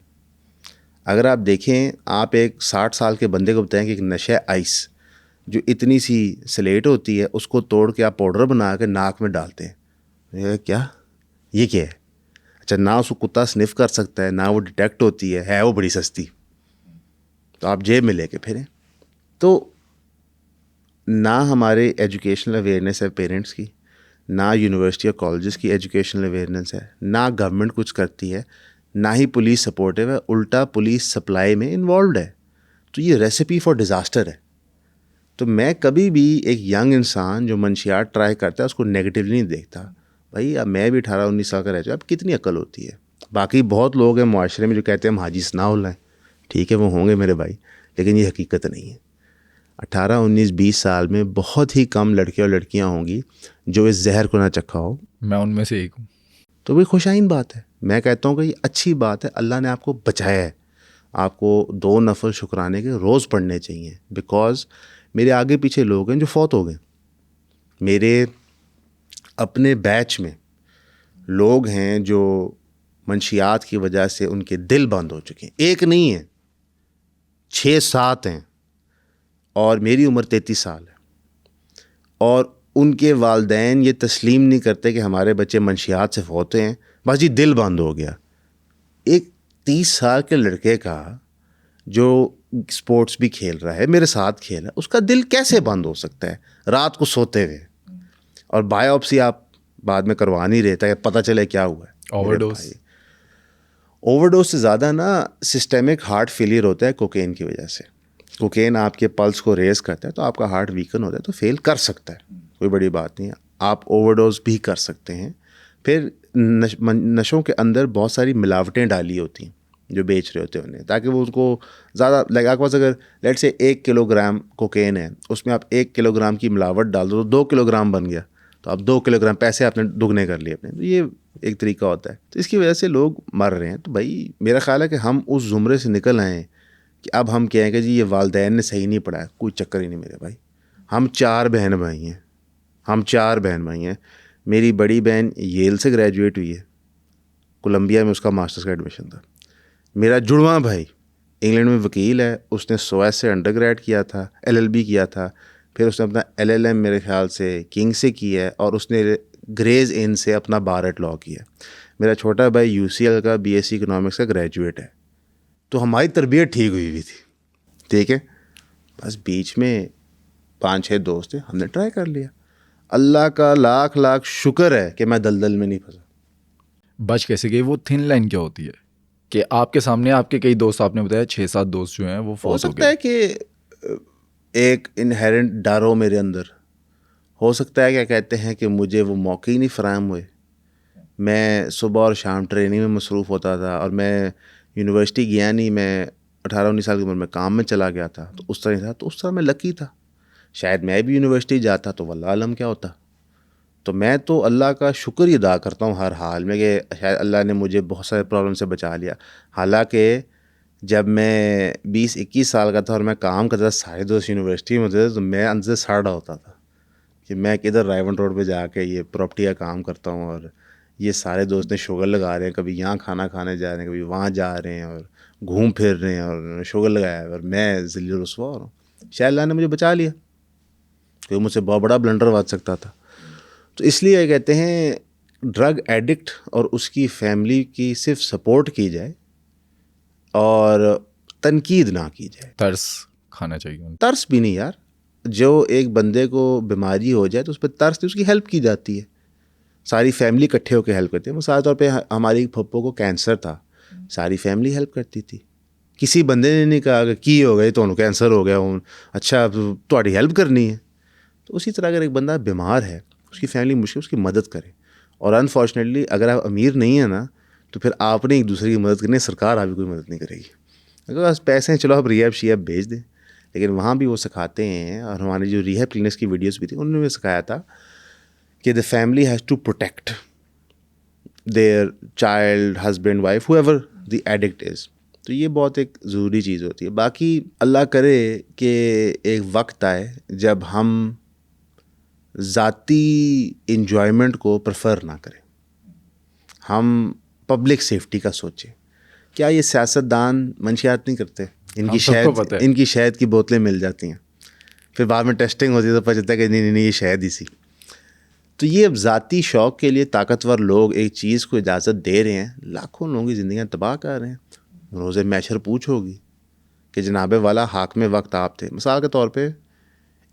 اگر آپ دیکھیں، آپ ایک 60 سال کے بندے کو بتائیں کہ ایک نشہ آئس جو اتنی سی سلیٹ ہوتی ہے اس کو توڑ کے آپ پاؤڈر بنا کے ناک میں ڈالتے ہیں، یہ کیا ہے؟ اچھا، نہ اس کو کتا سنف کر سکتا ہے، نہ وہ ڈیٹیکٹ ہوتی ہے وہ بڑی سستی، تو آپ جیب میں لے کے پھریں. تو نہ ہمارے ایجوکیشنل اویئرنیس ہے پیرنٹس کی، نہ یونیورسٹی اور کالجز کی ایجوکیشنل اویئرنیس ہے، نہ گورنمنٹ کچھ کرتی ہے، نہ ہی پولیس سپورٹیو ہے. الٹا پولیس سپلائی میں انوالوڈ ہے. تو یہ ریسیپی فار ڈیزاسٹر ہے. تو میں کبھی بھی ایک ینگ انسان جو منشیات ٹرائی کرتا ہے اس کو نیگیٹیولی نہیں دیکھتا. بھائی اب میں بھی 18 19 سال کا رہ جاؤں، اب کتنی عقل ہوتی ہے. باقی بہت لوگ ہیں معاشرے میں جو کہتے ہیں ہم حاجی ثناء اللہ ہیں، ٹھیک ہے، وہ ہوں گے میرے بھائی، لیکن یہ حقیقت نہیں ہے. 18 19 20 سال میں بہت ہی کم لڑکے اور لڑکیاں ہوں گی جو اس زہر کو نہ چکھا ہو. میں ان میں سے ایک ہوں. تو بھائی خوش آئند بات ہے. میں کہتا ہوں کہ یہ اچھی بات ہے, اللہ نے آپ کو بچایا ہے. آپ کو 2 نفل شکرانے کے روز پڑھنے چاہیے, بیکاز میرے آگے پیچھے لوگ ہیں جو فوت ہو گئے. میرے اپنے بیچ میں لوگ ہیں جو منشیات کی وجہ سے ان کے دل بند ہو چکے ہیں. ایک نہیں ہے, 6-7 ہیں, اور میری عمر 33 سال ہے. اور ان کے والدین یہ تسلیم نہیں کرتے کہ ہمارے بچے منشیات سے فوت ہیں, بس جی دل بند ہو گیا. ایک 30 سال کے لڑکے کا جو اسپورٹس بھی کھیل رہا ہے, میرے ساتھ کھیل رہا ہے, اس کا دل کیسے بند ہو سکتا ہے رات کو سوتے ہوئے؟ اور بایوپسی آپ بعد میں کروا نہیں رہتا ہے, پتہ چلے کیا ہوا ہے. Over dose. اوور ڈوز سے زیادہ نا سسٹمک ہارٹ فیلئر ہوتا ہے کوکین کی وجہ سے. کوکین آپ کے پلس کو ریز کرتا ہے تو آپ کا ہارٹ ویکن ہوتا ہے, تو فیل کر سکتا ہے, کوئی بڑی بات نہیں ہے. آپ اوور ڈوز بھی کر سکتے ہیں. پھر نشوں کے اندر بہت ساری ملاوٹیں ڈالی ہوتی ہیں جو بیچ رہے ہوتے ہیں انہیں, تاکہ وہ اس کو زیادہ آپ کے پاس اگر لیٹ سے 1 کلو گرام کوکین ہے, اس میں آپ 1 کلو گرام کی ملاوٹ ڈال دو تو 2 کلو گرام بن گیا, تو آپ 2 کلو گرام پیسے آپ نے دگنے کر لیے اپنے. تو یہ ایک طریقہ ہوتا ہے. تو اس کی وجہ سے لوگ مر رہے ہیں. تو بھائی میرا خیال ہے کہ ہم اس زمرے سے نکل آئیں کہ اب ہم کہیں کہ جی یہ والدین نے صحیح نہیں پڑھایا. کوئی چکر ہی نہیں میرے بھائی. ہم 4 بہن بھائی ہیں. میری بڑی بہن ییل سے گریجویٹ ہوئی ہے, کولمبیا میں اس کا ماسٹرز کا ایڈمیشن تھا. میرا جڑواں بھائی انگلینڈ میں وکیل ہے, اس نے سویس سے انڈر گریڈ کیا تھا, LLB کیا تھا, پھر اس نے اپنا LLM میرے خیال سے کنگ سے کیا ہے, اور اس نے گریز ان سے اپنا بارٹ لاء کیا. میرا چھوٹا بھائی UCL کا BSc اکنامکس کا گریجویٹ ہے. تو ہماری تربیت ٹھیک ہوئی تھی, ٹھیک ہے. بس بیچ میں 5-6 دوست تھے, ہم نے ٹرائی کر لیا. اللہ کا لاکھ شکر ہے کہ میں دلدل میں نہیں پھنسا. بچ کیسے گئی؟ وہ تھن لائن کیا ہوتی ہے کہ آپ کے سامنے آپ کے کئی دوست, آپ نے بتایا 6-7 دوست جو ہیں وہ ہو فوت ہو سکتا گئے. ہے کہ ایک انہیرنٹ ڈر ہو میرے اندر, ہو سکتا ہے کیا کہتے ہیں کہ مجھے وہ موقع ہی نہیں فراہم ہوئے. میں صبح اور شام ٹریننگ میں مصروف ہوتا تھا, اور میں یونیورسٹی گیا نہیں, میں 18-19 سال کی عمر میں کام میں چلا گیا تھا. تو اس طرح تھا, تو اس طرح میں لکی تھا. شاید میں بھی یونیورسٹی جاتا تو واللہ عالم کیا ہوتا. تو میں تو اللہ کا شکر ہی ادا کرتا ہوں ہر حال میں کہ شاید اللہ نے مجھے بہت سارے پرابلم سے بچا لیا. حالانکہ جب میں 20-21 سال کا تھا اور میں کام کرتا تھا, سارے دوست یونیورسٹی میں تھے, تو میں اندر سے سڑا ہوتا تھا کہ میں کدھر رائے ون روڈ پہ جا کے یہ پراپرٹی کا کام کرتا ہوں, اور یہ سارے دوست نے شوگر لگا رہے ہیں, کبھی یہاں کھانا کھانے جا رہے ہیں, کبھی وہاں جا رہے ہیں, اور گھوم پھر رہے ہیں, اور شوگر لگایا ہے, اور میں ذلیل رسوا ہو رہا ہوں. شاید اللہ نے مجھے بچا لیا, کیونکہ مجھ سے بہت بڑا بلنڈر واج سکتا تھا. تو اس لیے کہتے ہیں ڈرگ ایڈکٹ اور اس کی فیملی کی صرف سپورٹ کی جائے اور تنقید نہ کی جائے. ترس کھانا چاہیے. ترس بھی نہیں یار, جو ایک بندے کو بیماری ہو جائے تو اس پہ ترس نہیں, اس کی ہیلپ کی جاتی ہے. ساری فیملی اکٹھے ہو کے ہیلپ کرتی ہے. مثال طور پہ ہماری پھپھو کو کینسر تھا, ساری فیملی ہیلپ کرتی تھی. کسی بندے نے نہیں کہا کہ کی ہو گئی تو کینسر ہو گیا ہوں, اچھا تھوڑی ہیلپ کرنی ہے. تو اسی طرح اگر ایک بندہ بیمار ہے, اس کی فیملی مشکل, اس کی مدد کرے. اور انفارچونیٹلی اگر آپ امیر نہیں ہیں نا, تو پھر آپ نے ایک دوسرے کی مدد کرنی ہے, سرکار آپ کی کوئی مدد نہیں کرے گی. اگر بس پیسے ہیں, چلو آپ ریہب شیب بھیج دیں, لیکن وہاں بھی وہ سکھاتے ہیں. اور ہماری جو ریہب کلینکس کی ویڈیوز بھی تھی, انہوں نے بھی سکھایا تھا کہ the family has to protect their child, husband, wife, whoever the addict is. تو یہ بہت ایک ضروری چیز ہوتی ہے. باقی اللہ کرے کہ ایک وقت آئے جب ہم ذاتی انجوائمنٹ کو پریفر نہ کریں, ہم پبلک سیفٹی کا سوچیں. کیا یہ سیاستدان منشیات نہیں کرتے؟ ان کی شہد کی بوتلیں مل جاتی ہیں, پھر بعد میں ٹیسٹنگ ہوتی ہے تو پتہ چلتا ہے کہ نہیں یہ شہد ہی سی. تو یہ اب ذاتی شوق کے لیے طاقتور لوگ ایک چیز کو اجازت دے رہے ہیں, لاکھوں لوگوں کی زندگیاں تباہ کر رہے ہیں. روز محشر پوچھ ہوگی کہ جناب والا حاکم وقت آپ تھے. مثال کے طور پہ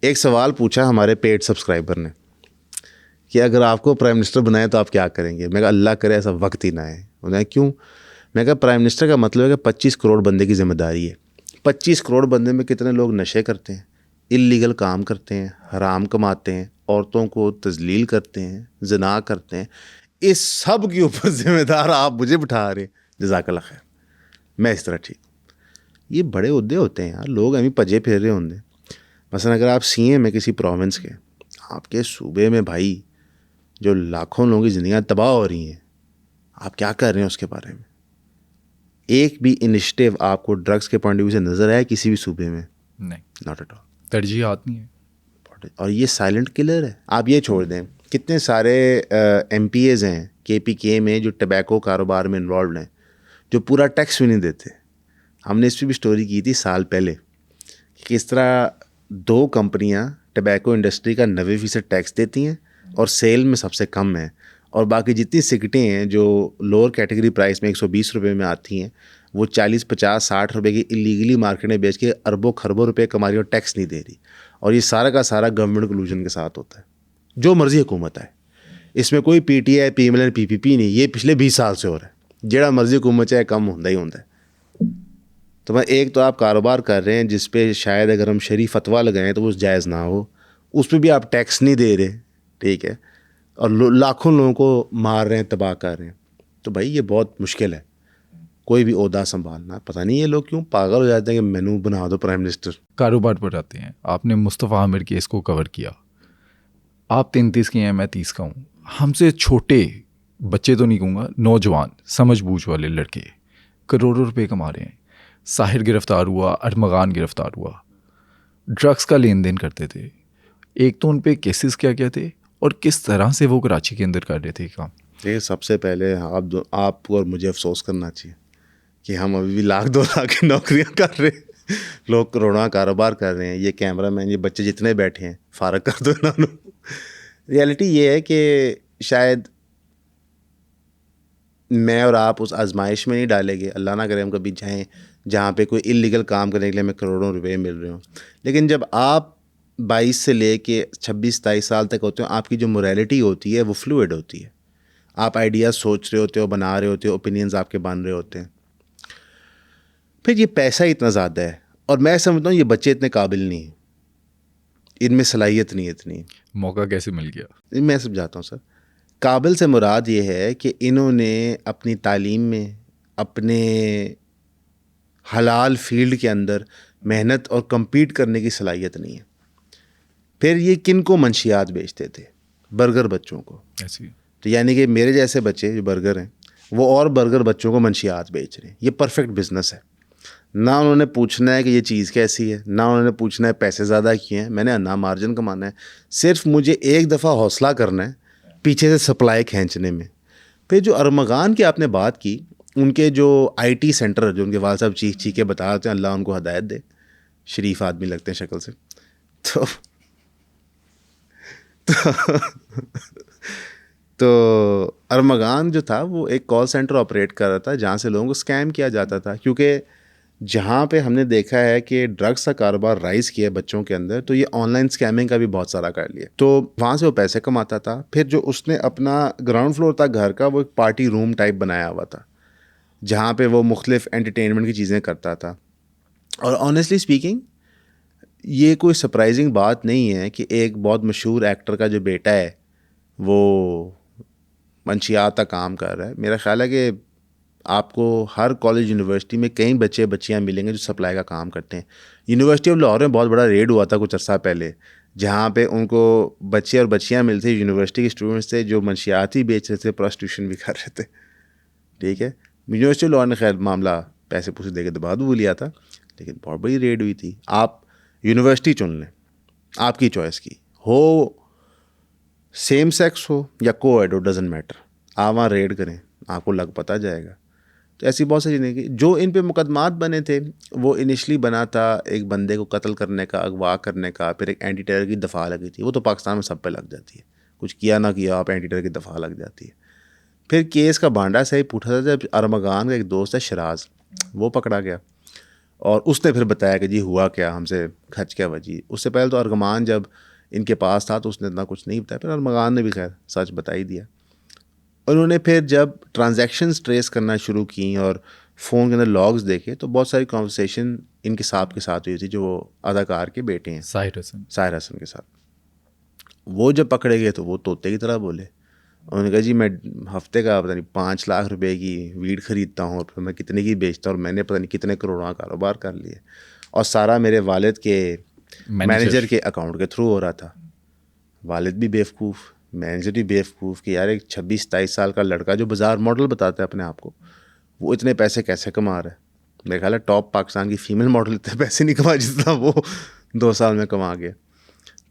ایک سوال پوچھا ہمارے پیڈ سبسکرائبر نے کہ اگر آپ کو پرائم منسٹر بنائے تو آپ کیا کریں گے. میں کہا اللہ کرے ایسا وقت ہی نہ آئے. انہیں کیوں؟ میں کہا پرائم منسٹر کا مطلب ہے کہ 25 کروڑ بندے کی ذمہ داری ہے. 25 کروڑ بندے میں کتنے لوگ نشے کرتے ہیں, اللیگل کام کرتے ہیں, حرام کماتے ہیں, عورتوں کو تذلیل کرتے ہیں, زنا کرتے ہیں. اس سب کے اوپر ذمہ دار آپ مجھے بٹھا رہے ہیں. جزاک اللہ خیر, میں اس طرح ٹھیک. یہ بڑے عہدے ہوتے ہیں یار, لوگ ہمیں پجے پھیر رہے ہوں. مثلا اگر آپ CM ہیں کسی پروونس کے, آپ کے صوبے میں بھائی جو لاکھوں لوگوں کی زندگیاں تباہ ہو رہی ہیں, آپ کیا کر رہے ہیں اس کے بارے میں. ایک بھی انیشیٹو آپ کو ڈرگس کے پوائنٹ آف ویو سے نظر آیا کسی بھی صوبے میں؟ نہیں, ناٹ ایٹ آل. ترجیحات نہیں ہے. اور یہ سائلنٹ کلر ہے. آپ یہ چھوڑ دیں کتنے سارے ایم پی ایز ہیں کے پی کے میں جو ٹبیکو کاروبار میں انوالوڈ ہیں, جو پورا ٹیکس بھی نہیں دیتے. ہم نے اس پہ بھی سٹوری کی تھی سال پہلے کہ کس طرح 2 کمپنیاں ٹبیکو انڈسٹری کا 90% ٹیکس دیتی ہیں اور سیل میں سب سے کم ہے, اور باقی جتنی سگٹیں ہیں جو لوور کیٹیگری پرائس میں 120 روپے میں آتی ہیں وہ 40, 50, 60 روپے کی اللیگلی مارکیٹ میں بیچ کے اربوں خربوں روپے کما رہی اور ٹیکس نہیں دے رہی. اور یہ سارا کا سارا گورنمنٹ کلوژن کے ساتھ ہوتا ہے. جو مرضی حکومت ہے, اس میں کوئی P T I, P M L, P P P نہیں. یہ پچھلے 20 سال سے ہو رہا ہے. جہاں مرضی حکومت چاہے کم ہوتا ہی ہوتا ہے. تو میں ایک تو آپ کاروبار کر رہے ہیں جس پہ شاید اگر ہم شرعی فتویٰ لگائیں تو وہ جائز نہ ہو, اس پہ بھی آپ ٹیکس نہیں دے رہے, ٹھیک ہے, اور لاکھوں لوگوں کو مار رہے ہیں, تباہ کر رہے ہیں. تو بھائی یہ بہت مشکل ہے کوئی بھی عہدہ سنبھالنا. پتہ نہیں یہ لوگ کیوں پاگل ہو جاتے ہیں کہ مینو بنا دو پرائم منسٹر. کاروبار پر آتے ہیں. آپ نے مصطفیٰ عامر کیس کو کور کیا. آپ 33 کے ہیں, میں 30 کا ہوں. ہم سے چھوٹے بچے تو نہیں کہوں گا, نوجوان سمجھ بوجھ والے لڑکے کروڑوں روپے کما رہے ہیں. ساحر گرفتار ہوا, ارمغان گرفتار ہوا, ڈرگس کا لین دین کرتے تھے. ایک تو ان پہ کیسز کیا کیا تھے اور کس طرح سے وہ کراچی کے اندر کر رہے تھے کام. یہ سب سے پہلے آپ کو اور مجھے افسوس کرنا چاہیے کہ ہم ابھی بھی 1,00,000 2,00,000 کی نوکریاں کر رہے ہیں, لوگ کروڑوں کاروبار کر رہے ہیں. یہ کیمرہ مین, یہ بچے جتنے بیٹھے ہیں فارغ کر دو انہوں. ریئلٹی یہ ہے کہ شاید میں اور آپ اس آزمائش میں نہیں ڈالیں گے, اللہ نہ کرے ہم کبھی جائیں جہاں پہ کوئی انلیگل کام کرنے کے لیے ہمیں کروڑوں روپے مل رہے ہوں. لیکن جب آپ 22 سے لے کے 26, 27 سال تک ہوتے ہیں, آپ کی جو موریلٹی ہوتی ہے وہ فلوئڈ ہوتی ہے. آپ آئیڈیاز سوچ رہے ہوتے ہو, بنا رہے ہوتے ہو, اوپینینز آپ کے بن رہے ہوتے ہیں. پھر یہ پیسہ اتنا زیادہ ہے, اور میں سمجھتا ہوں یہ بچے اتنے قابل نہیں ہیں, ان میں صلاحیت نہیں اتنی. موقع کیسے مل گیا؟ میں سمجھاتا ہوں سر. قابل سے مراد یہ ہے کہ انہوں نے اپنی تعلیم میں اپنے حلال فیلڈ کے اندر محنت اور کمپیٹ کرنے کی صلاحیت نہیں ہے. پھر یہ کن کو منشیات بیچتے تھے؟ برگر بچوں کو. تو یعنی کہ میرے جیسے بچے جو برگر ہیں وہ اور برگر بچوں کو منشیات بیچ رہے ہیں. یہ پرفیکٹ بزنس ہے. نہ انہوں نے پوچھنا ہے کہ یہ چیز کیسی ہے, نہ انہوں نے پوچھنا ہے پیسے زیادہ کیے ہیں, میں نے نہ مارجن کمانا ہے. صرف مجھے ایک دفعہ حوصلہ کرنا ہے پیچھے سے سپلائی کھینچنے میں. پھر جو ارمغان کی آپ نے بات کی, ان کے جو آئی ٹی سینٹر جو ان کے والد صاحب چیخ کے بتا رہے ہیں, اللہ ان کو ہدایت دے, شریف آدمی لگتے ہیں شکل سے. تو ارمغان جو تھا وہ ایک کال سینٹر آپریٹ کر رہا تھا جہاں سے لوگوں کو اسکیم کیا جاتا تھا. کیونکہ جہاں پہ ہم نے دیکھا ہے کہ ڈرگس کا کاروبار رائز کیا ہے بچوں کے اندر, تو یہ آن لائن اسکیمنگ کا بھی بہت سارا کر لیا. تو وہاں سے وہ پیسے کماتا تھا. پھر جو اس نے اپنا گراؤنڈ فلور تھا گھر کا, وہ ایک پارٹی روم ٹائپ بنایا ہوا تھا جہاں پہ وہ مختلف انٹرٹینمنٹ کی چیزیں کرتا تھا. اور آنیسٹلی اسپیکنگ یہ کوئی سرپرائزنگ بات نہیں ہے کہ ایک بہت مشہور ایکٹر کا جو بیٹا ہے وہ منشیات کا کام کر رہا ہے. میرا خیال ہے کہ آپ کو ہر کالج یونیورسٹی میں کئی بچے بچیاں ملیں گے جو سپلائی کا کام کرتے ہیں. یونیورسٹی آف لاہور میں بہت بڑا ریڈ ہوا تھا کچھ عرصہ پہلے, جہاں پہ ان کو بچے اور بچیاں ملتے یونیورسٹی کے اسٹوڈنٹس تھے جو منشیات ہی بیچ رہے تھے, پروسٹیوشن بھی کر رہے تھے. ٹھیک ہے, یونیورسٹی آف لاہور نے خیر معاملہ پیسے پوسے دے کے دبا دو لیا تھا, لیکن بہت بڑی ریڈ ہوئی تھی. آپ یونیورسٹی چن لیں, آپ کی چوائس کی ہو, سیم سیکس ہو یا کو ایڈ ہو, ڈزنٹ میٹر, آپ وہاں ریڈ کریں, آپ کو لگ پتہ جائے گا. تو ایسی بہت سی چیزیں کی جو ان پہ مقدمات بنے تھے. وہ انیشلی بنا تھا ایک بندے کو قتل کرنے کا, اغوا کرنے کا, پھر ایک اینٹی ٹیرر کی دفعہ لگی تھی. وہ تو پاکستان میں سب پہ لگ جاتی ہے, کچھ کیا نہ کیا آپ اینٹی ٹیرر کی دفعہ لگ جاتی ہے. پھر کیس کا بانڈا صحیح پوٹھا تھا جب ارمغان کا ایک دوست ہے شراز, وہ پکڑا گیا اور اس نے پھر بتایا کہ جی ہوا کیا, ہم سے کھچ کیا وجہ. اس سے پہلے تو ارمغان جب ان کے پاس تھا تو اس نے اتنا کچھ نہیں بتایا, پھر ارمغان نے بھی خیر سچ بتا ہی دیا. انہوں نے پھر جب ٹرانزیکشنز ٹریس کرنا شروع کیں اور فون کے اندر لاگز دیکھے تو بہت ساری کانورسیشن ان کے صاحب کے ساتھ ہوئی تھی جو وہ اداکار کے بیٹے ہیں ساحر حسن کے ساتھ. وہ جب پکڑے گئے تو وہ طوطے کی طرح بولے. انہوں نے کہا جی میں ہفتے کا پتہ نہیں 5 لاکھ روپے کی ویڈ خریدتا ہوں اور پھر میں کتنے کی بیچتا ہوں, اور میں نے پتہ نہیں کتنے کروڑوں کا کاروبار کر لیے, اور سارا میرے والد کے مینیجر کے اکاؤنٹ کے تھرو ہو رہا تھا. والد بھی بیوقوف, مینجری بیوقوف کہ یار ایک 26-27 سال کا لڑکا جو بازار ماڈل بتاتا ہے اپنے آپ کو, وہ اتنے پیسے کیسے کما رہا ہے. میرا خیال ہے ٹاپ پاکستان کی فیمیل ماڈل اتنے پیسے نہیں کما جتنا وہ 2 سال میں کما گیا.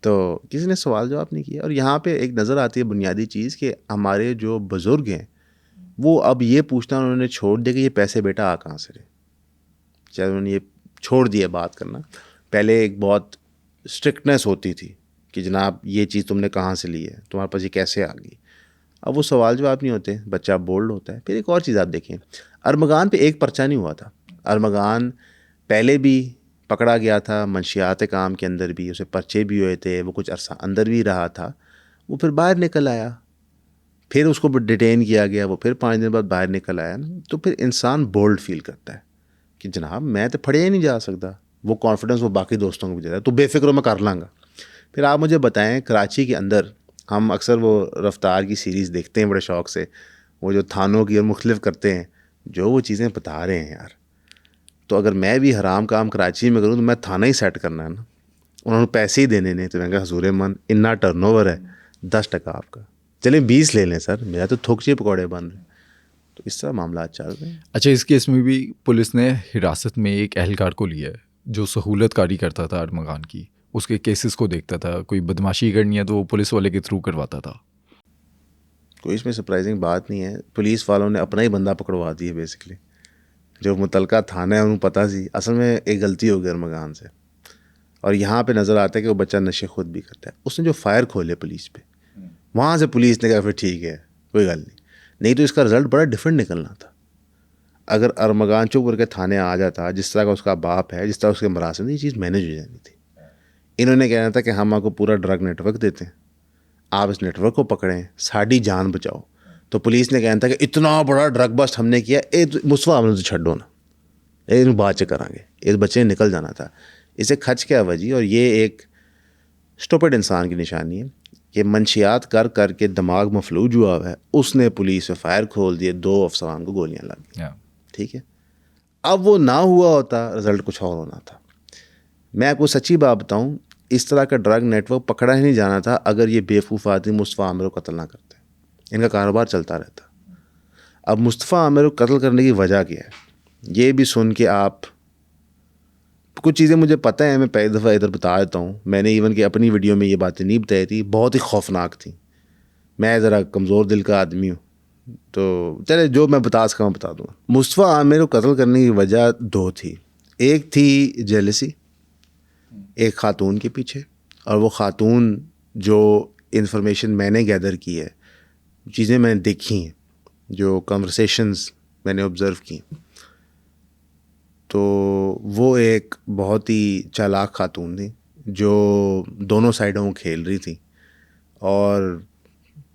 تو کسی نے سوال جواب نہیں کیا. اور یہاں پہ ایک نظر آتی ہے بنیادی چیز کہ ہمارے جو بزرگ ہیں وہ اب یہ پوچھنا انہوں نے چھوڑ دیا کہ یہ پیسے بیٹا آ کہاں سے رہے. چاہے انہوں نے یہ چھوڑ دیا بات کرنا. پہلے ایک بہت اسٹرکٹنیس ہوتی تھی کہ جناب یہ چیز تم نے کہاں سے لی ہے, تمہارے پاس یہ کیسے آ گئی. اب وہ سوال جواب نہیں ہوتے, بچہ بولڈ ہوتا ہے. پھر ایک اور چیز آپ دیکھیں, ارمغان پہ ایک پرچہ نہیں ہوا تھا. ارمغان پہلے بھی پکڑا گیا تھا منشیات کام کے اندر بھی, اسے پرچے بھی ہوئے تھے, وہ کچھ عرصہ اندر بھی رہا تھا, وہ پھر باہر نکل آیا, پھر اس کو ڈیٹین کیا گیا, وہ پھر 5 دن بعد باہر نکل آیا. تو پھر انسان بولڈ فیل کرتا ہے کہ جناب میں تو پھڑے ہی نہیں جا سکتا. وہ کانفیڈنس وہ باقی دوستوں کو بھی دیتا ہے, تو بے فکر میں کر لوں گا. پھر آپ مجھے بتائیں, کراچی کے اندر ہم اکثر وہ رفتار کی سیریز دیکھتے ہیں بڑے شوق سے, وہ جو تھانوں کی اور مختلف کرتے ہیں, جو وہ چیزیں بتا رہے ہیں یار. تو اگر میں بھی حرام کام کراچی میں کروں تو میں تھانہ ہی سیٹ کرنا ہے نا, انہوں نے پیسے ہی دینے نہیں. تو میں کہا حضور من اتنا ٹرن اوور ہے 10% آپ کا, چلیں 20 لے لیں سر, میرا تو تھوکچے پکوڑے بن رہے ہیں. تو اس طرح معاملات چل رہے ہیں. اچھا, اس کیس میں بھی پولیس نے حراست میں ایک اہلکار کو لیا ہے جو سہولت کاری کرتا تھا ارمغان کی, اس کے کیسز کو دیکھتا تھا. کوئی بدماشی کرنی ہے تو وہ پولیس والے کے تھرو کرواتا تھا. کوئی اس میں سرپرائزنگ بات نہیں ہے. پولیس والوں نے اپنا ہی بندہ پکڑوا دی ہے بیسکلی. جو متعلقہ تھانہ ہے انہوں پتہ سی اصل میں ایک غلطی ہو گئی ارمغان سے. اور یہاں پہ نظر آتا ہے کہ وہ بچہ نشے خود بھی کرتا ہے. اس نے جو فائر کھولے پولیس پہ, وہاں سے پولیس نے کہا پھر ٹھیک ہے کوئی گل نہیں تو اس کا رزلٹ بڑا ڈفرینٹ نکلنا تھا. اگر ارمغان چپ کر کے تھانے آ جاتا, جس طرح کا اس کا باپ ہے, جس طرح اس کے مراسم, یہ چیز مینیج ہو جانی تھی. انہوں نے کہنا تھا کہ ہم آپ کو پورا ڈرگ نیٹ ورک دیتے ہیں, آپ اس نیٹ ورک کو پکڑیں, ساڑی جان بچاؤ. تو پولیس نے کہنا تھا کہ اتنا بڑا ڈرگ بسٹ ہم نے کیا, مصطفیٰ عامر سے چھڈو نا, یہ بات چ کریں گے, اس بچے نے نکل جانا تھا. اسے کھچ کیا وجہ. اور یہ ایک اسٹوپڈ انسان کی نشانی ہے کہ منشیات کر کر کے دماغ مفلوج ہوا ہے. اس نے پولیس پہ فائر کھول دیے, 2 افسران کو گولیاں لگ گئی. ٹھیک ہے, اب وہ نہ ہوا ہوتا رزلٹ کچھ اور ہونا تھا. میں آپ کو سچی بات بتاؤں, اس طرح کا ڈرگ نیٹ ورک پکڑا ہی نہیں جانا تھا اگر یہ بیوقوف آدمی مصطفیٰ عامر کو قتل نہ کرتے. ان کا کاروبار چلتا رہتا. اب مصطفیٰ عامر کو قتل کرنے کی وجہ کیا ہے, یہ بھی سن کے آپ, کچھ چیزیں مجھے پتہ ہیں, میں پہلی دفعہ ادھر بتا دیتا ہوں. میں نے ایون کہ اپنی ویڈیو میں یہ باتیں نہیں بتائی تھی, بہت ہی خوفناک تھیں. میں ذرا کمزور دل کا آدمی ہوں, تو چلے جو میں بتا سکا میں بتا دوں گا. مصطفیٰ عامر کو قتل کرنے کی وجہ 2 تھی. ایک تھی جیلسی ایک خاتون کے پیچھے, اور وہ خاتون جو انفارمیشن میں نے گیدر کی ہے, چیزیں میں نے دیکھی ہیں, جو کنورسیشنز میں نے آبزرو کی, تو وہ ایک بہت ہی چالاک خاتون تھی جو دونوں سائڈوں کو کھیل رہی تھی. اور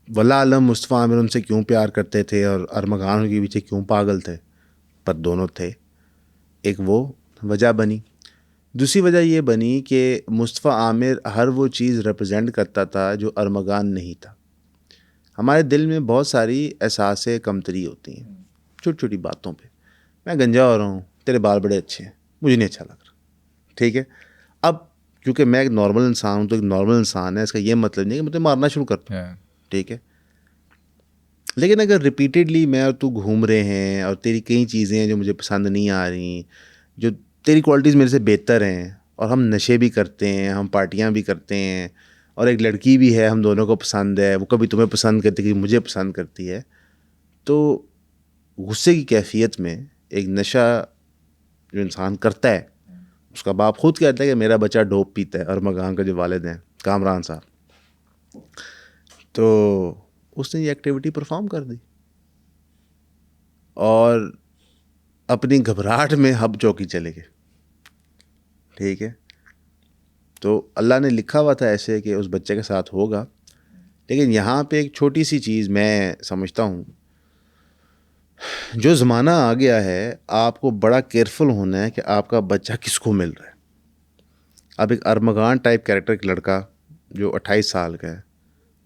واللہ عالم مصطفیٰ عامر ان سے کیوں پیار کرتے تھے اور ارمغان کے پیچھے کیوں پاگل تھے, پر دونوں تھے. ایک وہ وجہ بنی. دوسری وجہ یہ بنی کہ مصطفیٰ عامر ہر وہ چیز ریپرزینٹ کرتا تھا جو ارمغان نہیں تھا. ہمارے دل میں بہت ساری احساس کمتری ہوتی ہیں چھوٹی چھوٹی باتوں پہ. میں گنجا ہو رہا ہوں, تیرے بال بڑے اچھے ہیں, مجھے نہیں اچھا لگ رہا. ٹھیک ہے, اب کیونکہ میں ایک نارمل انسان ہوں تو ایک نارمل انسان ہے, اس کا یہ مطلب نہیں کہ مجھے مارنا شروع کرتا ہوں. ٹھیک ہے, لیکن اگر ریپیٹیڈلی میں اور تو گھوم رہے ہیں اور تیری کئی چیزیں ہیں جو مجھے پسند نہیں آ رہی, جو تیری کوالٹیز میرے سے بہتر ہیں, اور ہم نشے بھی کرتے ہیں, ہم پارٹیاں بھی کرتے ہیں, اور ایک لڑکی بھی ہے ہم دونوں کو پسند ہے, وہ کبھی تمہیں پسند کرتی ہے, کبھی مجھے پسند کرتی ہے, تو غصے کی کیفیت میں ایک نشہ جو انسان کرتا ہے, اس کا باپ خود کہتا ہے کہ میرا بچہ ڈوپ پیتا ہے, ارمغان کا جو والد ہیں کامران صاحب, تو اس نے یہ ایکٹیویٹی پرفارم کر دی اور اپنی گھبراہٹ میں ہب چوکی چلے گئے. ٹھیک ہے, تو اللہ نے لکھا ہوا تھا ایسے کہ اس بچے کے ساتھ ہوگا. لیکن یہاں پہ ایک چھوٹی سی چیز میں سمجھتا ہوں, جو زمانہ آ گیا ہے آپ کو بڑا کیئرفل ہونا ہے کہ آپ کا بچہ کس کو مل رہا ہے. اب ایک ارمغان ٹائپ کیریکٹر ایک لڑکا جو 28 سال کا ہے,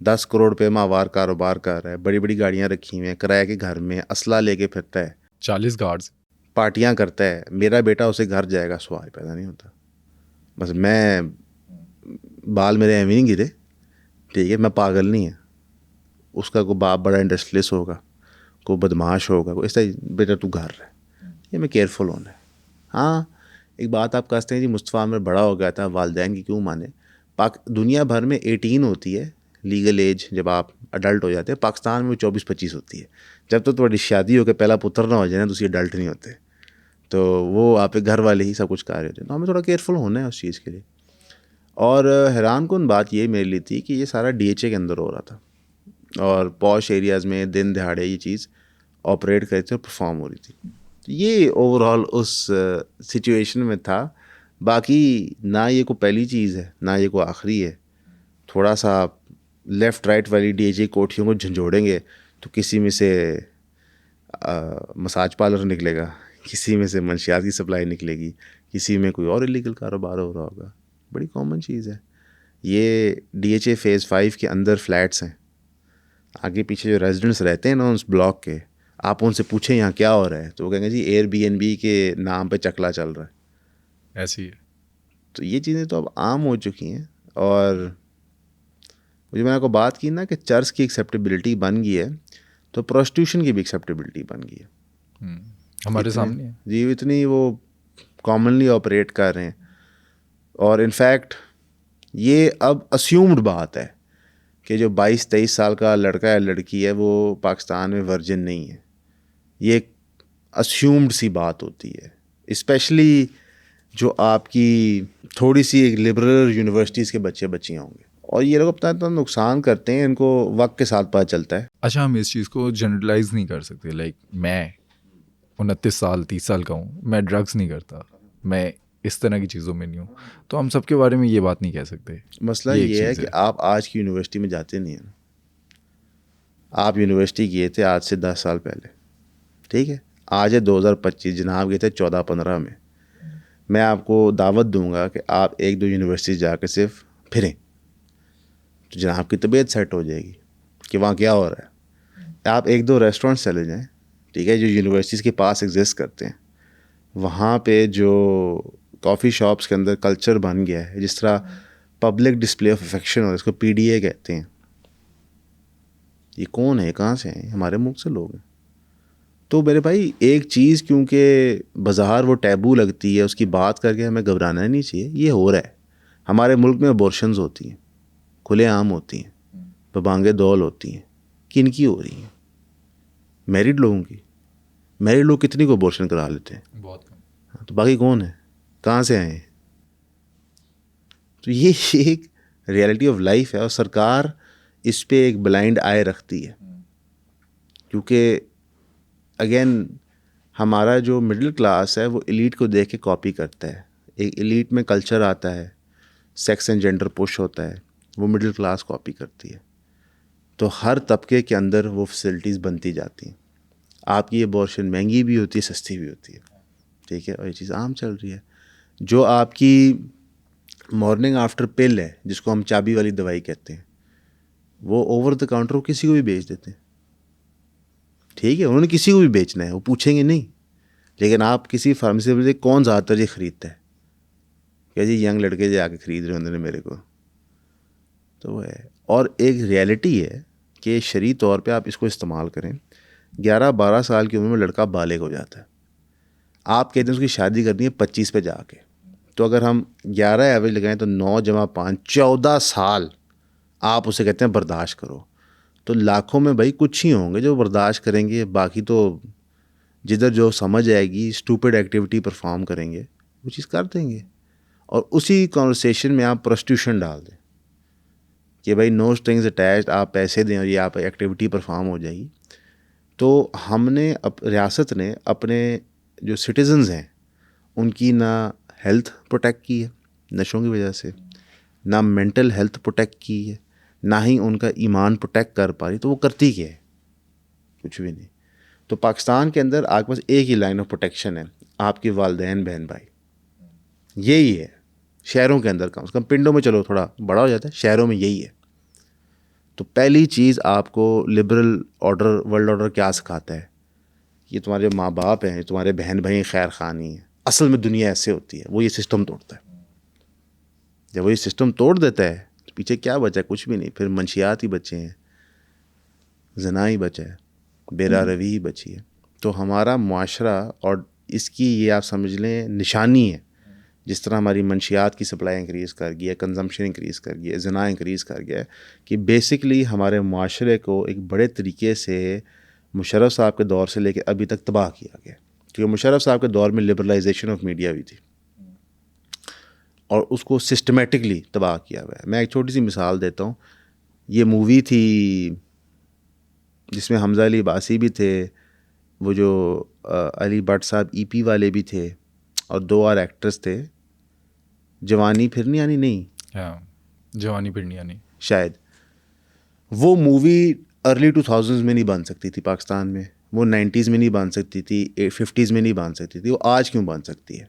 10 کروڑ روپے ماہوار کاروبار کر رہا ہے, بڑی بڑی گاڑیاں رکھی ہوئی ہیں, کرایہ کے گھر میں اسلحہ لے کے پھرتا ہے, 40 گارڈز, پارٹیاں کرتا ہے. میرا بیٹا اسے گھر جائے گا سوال پیدا نہیں ہوتا. بس میں بال میرے ایویں نہیں گرے, ٹھیک ہے, میں پاگل نہیں ہے, اس کا کوئی باپ بڑا انڈسٹریلسٹ ہوگا, کوئی بدماش ہوگا, کوئی اس طرح بیٹا تو گھر رہے, یہ میں کیئرفل ہونا ہے. ہاں ایک بات آپ کہتے ہیں جی مصطفیٰ عامر بڑا ہو گیا تھا, والدین کی کیوں مانے. دنیا بھر میں 18 ہوتی ہے لیگل ایج جب آپ اڈلٹ ہو جاتے ہیں, پاکستان میں 24-25 ہوتی ہے. جب تک تھوڑی شادی ہو کے پہلا پتر نہ ہو جائے نا تو اسی اڈلٹ نہیں ہوتے, تو وہ آپ کے گھر والے ہی سب کچھ کر رہے ہوتے ہیں. تو ہمیں تھوڑا کیئرفل ہونا ہے اس چیز کے لیے. اور حیران کن بات یہ میرے لیے تھی کہ یہ سارا ڈی ایچ اے کے اندر ہو رہا تھا, اور پوش ایریاز میں دن دہاڑے یہ چیز آپریٹ کر رہی تھی اور پرفارم ہو رہی تھی. یہ اوور آل اس سچویشن میں تھا. باقی نہ یہ کوئی پہلی چیز ہے نہ یہ کوئی آخری ہے. تھوڑا سا آپ لیفٹ رائٹ والی ڈی ایچ اے کوٹھیوں کو جھنجھوڑیں گے تو کسی میں سے مساج پارلر نکلے گا, کسی میں سے منشیات کی سپلائی نکلے گی, کسی میں کوئی اور الیگل کاروبار ہو رہا ہوگا. بڑی کامن چیز ہے. یہ ڈی ایچ اے فیز 5 کے اندر فلیٹس ہیں, آگے پیچھے جو ریزیڈنٹس رہتے ہیں نا اس بلاک کے, آپ ان سے پوچھیں یہاں کیا ہو رہا ہے تو وہ کہیں گے جی ایئر بی این بی کے نام پہ چکلا چل رہا ہے. ایسی ہے. تو یہ چیزیں تو اب عام ہو چکی ہیں. اور جو میں نے آپ کو بات کی نا کہ چرچ کی ایکسیپٹیبلٹی بن گئی ہے, تو پروسٹیوشن کی بھی ایکسیپٹیبلٹی بن گئی ہے. ہمارے سامنے ہے جی اتنی وہ کامنلی آپریٹ کر رہے ہیں. اور انفیکٹ یہ اب اسیومڈ بات ہے کہ جو 22-23 سال کا لڑکا یا لڑکی ہے وہ پاکستان میں ورجن نہیں ہے. یہ ایک اسیومڈ سی بات ہوتی ہے, اسپیشلی جو آپ کی تھوڑی سی ایک لبرل یونیورسٹیز کے بچے بچیاں ہوں گے. اور یہ لوگ اپنا نقصان کرتے ہیں, ان کو وقت کے ساتھ پتہ چلتا ہے. اچھا ہم اس چیز کو جنرلائز نہیں کر سکتے. لائک میں 29 سال 30 سال کا ہوں, میں ڈرگس نہیں کرتا, میں اس طرح کی چیزوں میں نہیں ہوں, تو ہم سب کے بارے میں یہ بات نہیں کہہ سکتے. مسئلہ یہ ہے کہ آپ آج کی یونیورسٹی میں جاتے نہیں ہیں. آپ یونیورسٹی گئے تھے آج سے 10 سال پہلے, ٹھیک ہے, آج ہے 2025, جناب گئے تھے 14-15 میں. میں آپ کو دعوت دوں گا کہ آپ 1-2 یونیورسٹی جا کے صرف پھریں, تو جناب کی طبیعت سیٹ ہو جائے گی کہ وہاں کیا ہو رہا ہے. آپ 1-2 ریسٹورینٹ چلے جائیں, ٹھیک ہے, جو یونیورسٹیز کے پاس ایگزسٹ کرتے ہیں. وہاں پہ جو کافی شاپس کے اندر کلچر بن گیا ہے, جس طرح پبلک ڈسپلے آف افیکشن ہو, اس کو پی ڈی اے کہتے ہیں. یہ کون ہے, کہاں سے ہیں, ہمارے ملک سے لوگ ہیں. تو میرے بھائی ایک چیز کیونکہ بظاہر وہ ٹیبو لگتی ہے, اس کی بات کر کے ہمیں گھبرانا نہیں چاہیے. یہ ہو رہا ہے ہمارے ملک میں. ابورشنز ہوتی ہیں, کھلے عام ہوتی ہیں, ببانگے دول ہوتی ہیں. کن کی ہو رہی ہیں؟ میرڈ لوگوں کی. میرڈ لوگ کتنی کو ابورشن کرا لیتے ہیں, بہت کم. تو باقی کون ہے, کہاں سے آئے ہیں؟ تو یہ ایک ریئلٹی آف لائف ہے, اور سرکار اس پہ ایک بلائنڈ آئی رکھتی ہے. کیونکہ اگین ہمارا جو مڈل کلاس ہے وہ ایلیٹ کو دیکھ کے کاپی کرتا ہے. ایک ایلیٹ میں کلچر آتا ہے, سیکس اینڈ جینڈر پش ہوتا ہے, وہ مڈل کلاس کاپی کرتی ہے. تو ہر طبقے کے اندر وہ فیسلٹیز بنتی جاتی ہیں. آپ کی ابورشن مہنگی بھی ہوتی ہے, سستی بھی ہوتی ہے, ٹھیک ہے, اور یہ چیز عام چل رہی ہے. جو آپ کی مارننگ آفٹر پل ہے, جس کو ہم چابی والی دوائی کہتے ہیں, وہ اوور دا کاؤنٹر کسی کو بھی بیچ دیتے ہیں. ٹھیک ہے, انہوں نے کسی کو بھی بیچنا ہے, وہ پوچھیں گے نہیں. لیکن آپ کسی فارمیسی سے بولتے کون زیادہ تر یہ خریدتا ہے, کہ جی ینگ لڑکے جو آ کے خرید رہے ہوتے ہیں میرے کو. تو وہ ہے. اور ایک ریئلٹی ہے کہ شرعی طور پہ آپ اس کو استعمال کریں. 11-12 سال کی عمر میں لڑکا بالغ ہو جاتا ہے. آپ کہتے ہیں اس کی شادی کرنی ہے 25 پہ جا کے, تو اگر ہم 11 ایوریج لگائیں تو 9 + 5 14 سال آپ اسے کہتے ہیں برداشت کرو. تو لاکھوں میں بھائی کچھ ہی ہوں گے جو برداشت کریں گے, باقی تو جدھر جو سمجھ آئے گی اسٹوپڈ ایکٹیویٹی پرفارم کریں گے, وہ چیز کر دیں گے. اور اسی کانورسیشن میں آپ پروسٹیوشن ڈال دیں کہ بھائی نو اسٹرنگز اٹیچڈ, آپ پیسے دیں اور یہ آپ ایکٹیویٹی پرفارم ہو جائے گی. تو ہم نے ریاست نے اپنے جو سٹیزنز ہیں ان کی نہ ہیلتھ پروٹیکٹ کی ہے نشوں کی وجہ سے, نہ مینٹل ہیلتھ پروٹیکٹ کی ہے, نہ ہی ان کا ایمان پروٹیکٹ کر پا رہی. تو وہ کرتی کیا ہے؟ کچھ بھی نہیں. تو پاکستان کے اندر آپ کے پاس ایک ہی لائن آف پروٹیکشن ہے, آپ کے والدین بہن بھائی. یہی ہے شہروں کے اندر, کم سے کم پنڈوں میں چلو تھوڑا بڑا ہو جاتا ہے, شہروں میں یہی ہے. تو پہلی چیز آپ کو لبرل آرڈر, ورلڈ آرڈر کیا سکھاتا ہے؟ یہ تمہارے ماں باپ ہیں, تمہارے بہن بھائی خیر خانی ہیں. اصل میں دنیا ایسے ہوتی ہے. وہ یہ سسٹم توڑتا ہے. جب وہ یہ سسٹم توڑ دیتا ہے تو پیچھے کیا بچا؟ کچھ بھی نہیں. پھر منشیات ہی بچے ہیں. زنا ہی بچا ہے، بے روی ہی بچی ہے. تو ہمارا معاشرہ، اور اس کی یہ آپ سمجھ لیں نشانی ہے، جس طرح ہماری منشیات کی سپلائی انکریز کر گئی ہے، کنزمپشن انکریز کر گیا ہے، زنا انکریز کر گیا ہے، کہ بیسکلی ہمارے معاشرے کو ایک بڑے طریقے سے مشرف صاحب کے دور سے لے کے ابھی تک تباہ کیا گیا. کیونکہ مشرف صاحب کے دور میں لبرلائزیشن آف میڈیا بھی تھی اور اس کو سسٹمیٹکلی تباہ کیا ہوا ہے. میں ایک چھوٹی سی مثال دیتا ہوں. یہ مووی تھی جس میں حمزہ علی عباسی بھی تھے، وہ جو علی بٹ صاحب ای پی والے بھی تھے، اور 2 اور ایکٹرز تھے. جوانی پھر نہیں آنی، نہیں ہاں جوانی پھر نہیں آنی شاید. وہ مووی ارلی 2000s میں نہیں بن سکتی تھی پاکستان میں، وہ 90s میں نہیں بن سکتی تھی، 50s میں نہیں بن سکتی تھی. وہ آج کیوں بن سکتی ہے؟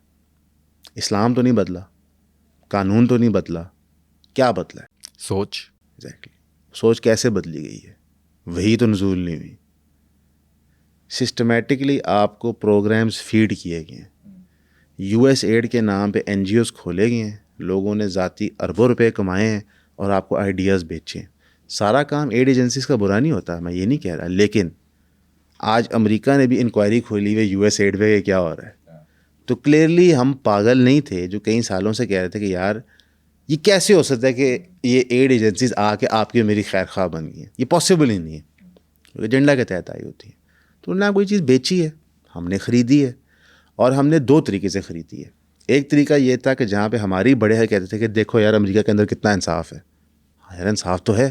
اسلام تو نہیں بدلا، قانون تو نہیں بدلا، کیا بدلا ہے؟ سوچ. ایگزیکٹلی. سوچ کیسے بدلی گئی ہے؟ وہی تو نزول نہیں ہوئی. سسٹمیٹکلی آپ کو پروگرامز فیڈ کیے گئے ہیں. یو ایس ایڈ کے نام پہ این جی اوز کھولے گئے ہیں، لوگوں نے ذاتی اربوں روپے کمائے ہیں اور آپ کو آئیڈیاز بیچے ہیں. سارا کام ایڈ ایجنسیز کا برا نہیں ہوتا، میں یہ نہیں کہہ رہا، لیکن آج امریکہ نے بھی انکوائری کھولی ہوئی یو ایس ایڈ پہ کہ کیا ہو رہا ہے. تو کلیئرلی ہم پاگل نہیں تھے جو کئی سالوں سے کہہ رہے تھے کہ یار یہ کیسے ہو سکتا ہے کہ یہ ایڈ ایجنسیز آ کے آپ کی میری خیر خواہ بن گئی ہیں. یہ پاسبل ہی نہیں ہے، کیونکہ ایجنڈا کے تحت آئی ہوتی ہے. تو انہوں نے کوئی چیز بیچی ہے، ہم نے خریدی ہے، اور ہم نے 2 طریقے سے خریدی ہے. ایک طریقہ یہ تھا کہ جہاں پہ ہماری بڑے ہیں کہتے تھے کہ دیکھو یار امریکہ کے اندر کتنا انصاف ہے. یار انصاف تو ہے،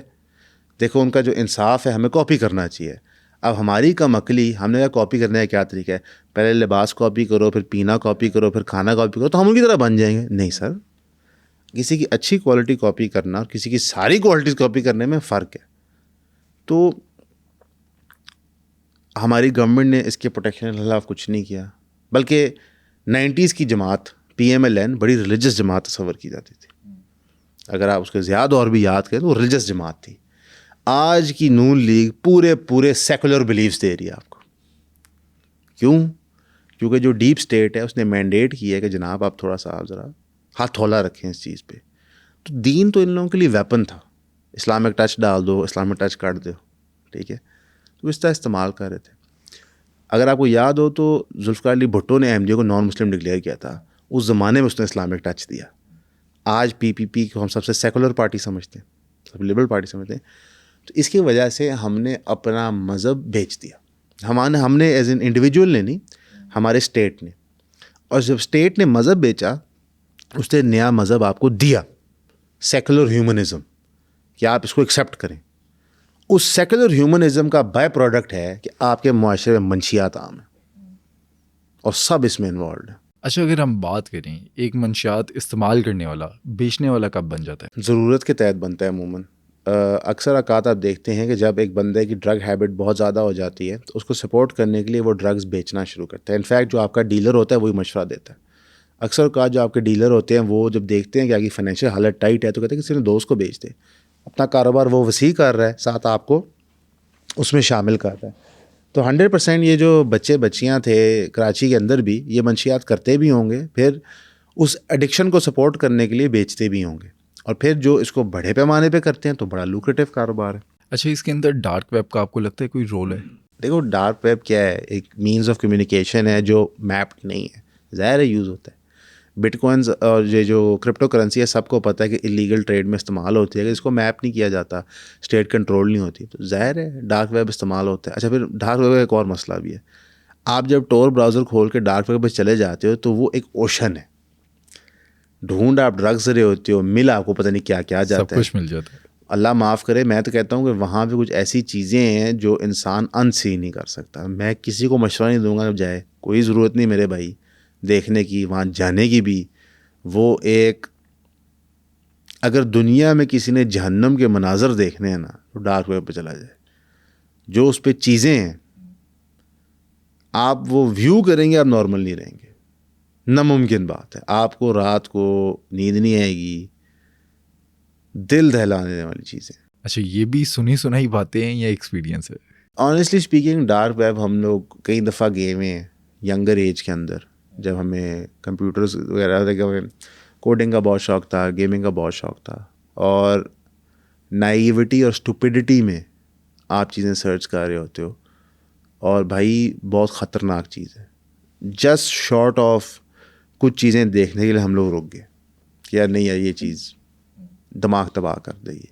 دیکھو ان کا جو انصاف ہے ہمیں کاپی کرنا چاہیے. اب ہماری کم عقلی، ہم نے کاپی کرنے کا کیا طریقہ ہے؟ پہلے لباس کاپی کرو، پھر پینا کاپی کرو، پھر کھانا کاپی کرو تو ہم ان کی طرح بن جائیں گے. نہیں سر، کسی کی اچھی کوالٹی کاپی کرنا اور کسی کی ساری کوالٹیز کاپی کرنے میں فرق ہے. تو ہماری گورنمنٹ نے اس کے پروٹیکشن کے خلاف کچھ نہیں کیا، بلکہ 90s کی جماعت پی ایم ایل این بڑی ریلیجس جماعت تصور کی جاتی تھی. اگر آپ اس کے زیادہ اور بھی یاد کریں تو وہ ریلیجس جماعت تھی. آج کی نون لیگ پورے سیکولر بلیفز دے رہی ہے آپ کو. کیوں؟ کیونکہ جو ڈیپ اسٹیٹ ہے اس نے مینڈیٹ کیا ہے کہ جناب آپ تھوڑا سا ذرا ہاتھ تھولا رکھیں اس چیز پہ. تو دین تو ان لوگوں کے لیے ویپن تھا، اسلامک ٹچ ڈال دو، اسلامک ٹچ کاٹ دو، ٹھیک ہے. تو اس طرح استعمال کر رہے تھے. اگر آپ کو یاد ہو تو ذوالفقار علی بھٹو نے ایم ڈی او کو نان مسلم ڈکلیئر کیا تھا، اس زمانے میں اس نے اسلامک ٹچ دیا. آج پی پی پی کو ہم سب سے سیکولر پارٹی سمجھتے ہیں، سب لبرل پارٹی سمجھتے ہیں. تو اس کی وجہ سے ہم نے اپنا مذہب بیچ دیا. ہم نے ایز این انڈیویجول نے نہیں، ہمارے اسٹیٹ نے. اور جب اسٹیٹ نے مذہب بیچا، اس نے نیا مذہب آپ کو دیا، سیکولر ہیومنزم، کہ آپ اس کو ایکسیپٹ کریں. اس سیکولر ہیومنزم کا بائی پروڈکٹ ہے کہ آپ کے معاشرے میں منشیات عام ہیں اور سب اس میں انوالوڈ ہیں. اچھا اگر ہم بات کریں ایک منشیات استعمال کرنے والا بیچنے والا کب بن جاتا ہے؟ ضرورت کے تحت بنتا ہے عموماً. اکثر اوقات آپ دیکھتے ہیں کہ جب ایک بندے کی ڈرگ ہیبٹ بہت زیادہ ہو جاتی ہے تو اس کو سپورٹ کرنے کے لیے وہ ڈرگز بیچنا شروع کرتا ہے. انفیکٹ جو آپ کا ڈیلر ہوتا ہے وہی مشورہ دیتا ہے. اکثر اوقات جو آپ کے ڈیلر ہوتے ہیں وہ جب دیکھتے ہیں کہ آگے فائنینشیل حالت ٹائٹ ہے تو کہتے ہیں کہ کسی نے دوست کو بیچ دے. اپنا کاروبار وہ وسیع کر رہا ہے، ساتھ آپ کو اس میں شامل کر رہا ہے. تو 100% یہ جو بچے بچیاں تھے کراچی کے اندر بھی یہ منشیات کرتے بھی ہوں گے، پھر اس ایڈکشن کو سپورٹ کرنے کے لیے بیچتے بھی ہوں گے، اور پھر جو اس کو بڑے پیمانے پہ کرتے ہیں تو بڑا لوکریٹو کاروبار ہے. اچھا اس کے اندر ڈارک ویب کا آپ کو لگتا ہے کوئی رول ہے؟ دیکھو ڈارک ویب کیا ہے، ایک مینز آف کمیونیکیشن ہے جو میپڈ نہیں ہے. ظاہر ہے یوز ہوتا ہے. بٹ کوائنز اور یہ جو کرپٹو کرنسی ہے سب کو پتہ ہے کہ الیگل ٹریڈ میں استعمال ہوتی ہے، کہ اس کو میپ نہیں کیا جاتا، اسٹیٹ کنٹرول نہیں ہوتی، تو ظاہر ہے ڈارک ویب استعمال ہوتا ہے. اچھا پھر ڈارک ویب کا ایک اور مسئلہ بھی ہے. آپ جب ٹور براؤزر کھول کے ڈارک ویب پہ چلے جاتے ہو تو وہ ایک اوشن ہے. ڈھونڈ آپ ڈرگز رہے ہوتے ہو، مل آپ کو پتہ نہیں کیا کیا جاتا ہے، سب کچھ مل جاتا ہے. اللہ معاف کرے. میں تو کہتا ہوں کہ وہاں پہ کچھ ایسی چیزیں ہیں جو انسان ان سی نہیں کر سکتا. میں کسی کو مشورہ نہیں دوں گا جب جائے، کوئی ضرورت نہیں میرے بھائی دیکھنے کی، وہاں جانے کی بھی. وہ ایک اگر دنیا میں کسی نے جہنم کے مناظر دیکھنے ہیں نا تو ڈارک ویب پہ چلا جائے. جو اس پہ چیزیں ہیں آپ وہ ویو کریں گے، آپ نارمل نہیں رہیں گے. ناممکن بات ہے، آپ کو رات کو نیند نہیں آئے گی، دل دہلانے والی چیزیں. اچھا یہ بھی سنی سنائی باتیں ہیں یا ایکسپیرینس ہے؟ آنیسٹلی اسپیکنگ ڈارک ویب ہم لوگ کئی دفعہ گئے ہوئے ہیں ینگر ایج کے اندر، جب ہمیں کمپیوٹرز وغیرہ کوڈنگ کا بہت شوق تھا، گیمنگ کا بہت شوق تھا، اور نائیوٹی اور اسٹوپیڈیٹی میں آپ چیزیں سرچ کر رہے ہوتے ہو اور بھائی بہت خطرناک چیز ہے. جسٹ شارٹ آف کچھ چیزیں دیکھنے کے لیے ہم لوگ رک گئے کہ یار نہیں یار یہ چیز دماغ تباہ کر دے گی.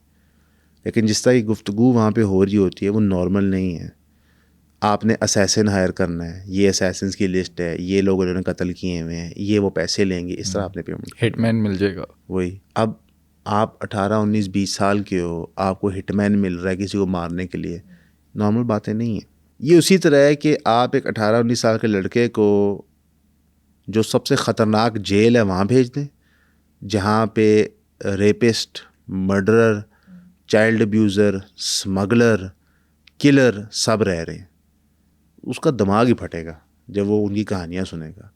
لیکن جس طرح کی گفتگو وہاں پہ ہو رہی ہوتی ہے وہ نارمل نہیں ہے. آپ نے اسیسن ہائر کرنا ہے, یہ اسیسنس کی لسٹ ہے, یہ لوگ انہوں نے قتل کیے ہوئے ہیں, یہ وہ پیسے لیں گے, اس طرح آپ نے پیمنٹ ہٹ مین مل جائے گا. وہی اب آپ 18 19 20 سال کے ہو, آپ کو ہٹ مین مل رہا ہے کسی کو مارنے کے لیے, نارمل باتیں نہیں ہیں. یہ اسی طرح ہے کہ آپ ایک 18 19 سال کے لڑکے کو جو سب سے خطرناک جیل ہے وہاں بھیج دیں جہاں پہ rapist, murderer, child abuser, smuggler, killer سب رہ رہے ہیں. اس کا دماغ ہی پھٹے گا جب وہ ان کی کہانیاں سنے گا.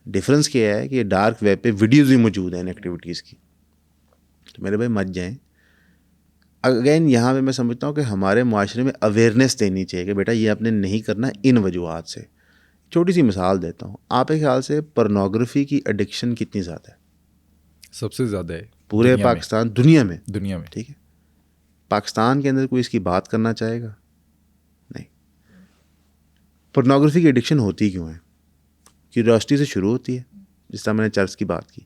ڈفرینس کیا ہے کہ ڈارک ویب پہ ویڈیوز بھی موجود ہیں ان ایکٹیویٹیز کی. تو میرے بھائی مت جائیں. اگین یہاں پہ میں سمجھتا ہوں کہ ہمارے معاشرے میں اویئرنیس دینی چاہیے کہ بیٹا یہ آپ نے نہیں کرنا ان وجوہات سے. چھوٹی سی مثال دیتا ہوں, آپ کے خیال سے پورنوگرافی کی ایڈکشن کتنی زیادہ ہے؟ سب سے زیادہ ہے پورے پاکستان, دنیا میں. ٹھیک ہے, پاکستان کے اندر کوئی اس کی بات کرنا چاہے گا؟ نہیں. پورنوگرافی کی ایڈکشن ہوتی کیوں ہے؟ کیوریاسٹی سے شروع ہوتی ہے, جس طرح میں نے چرچ کی بات کی.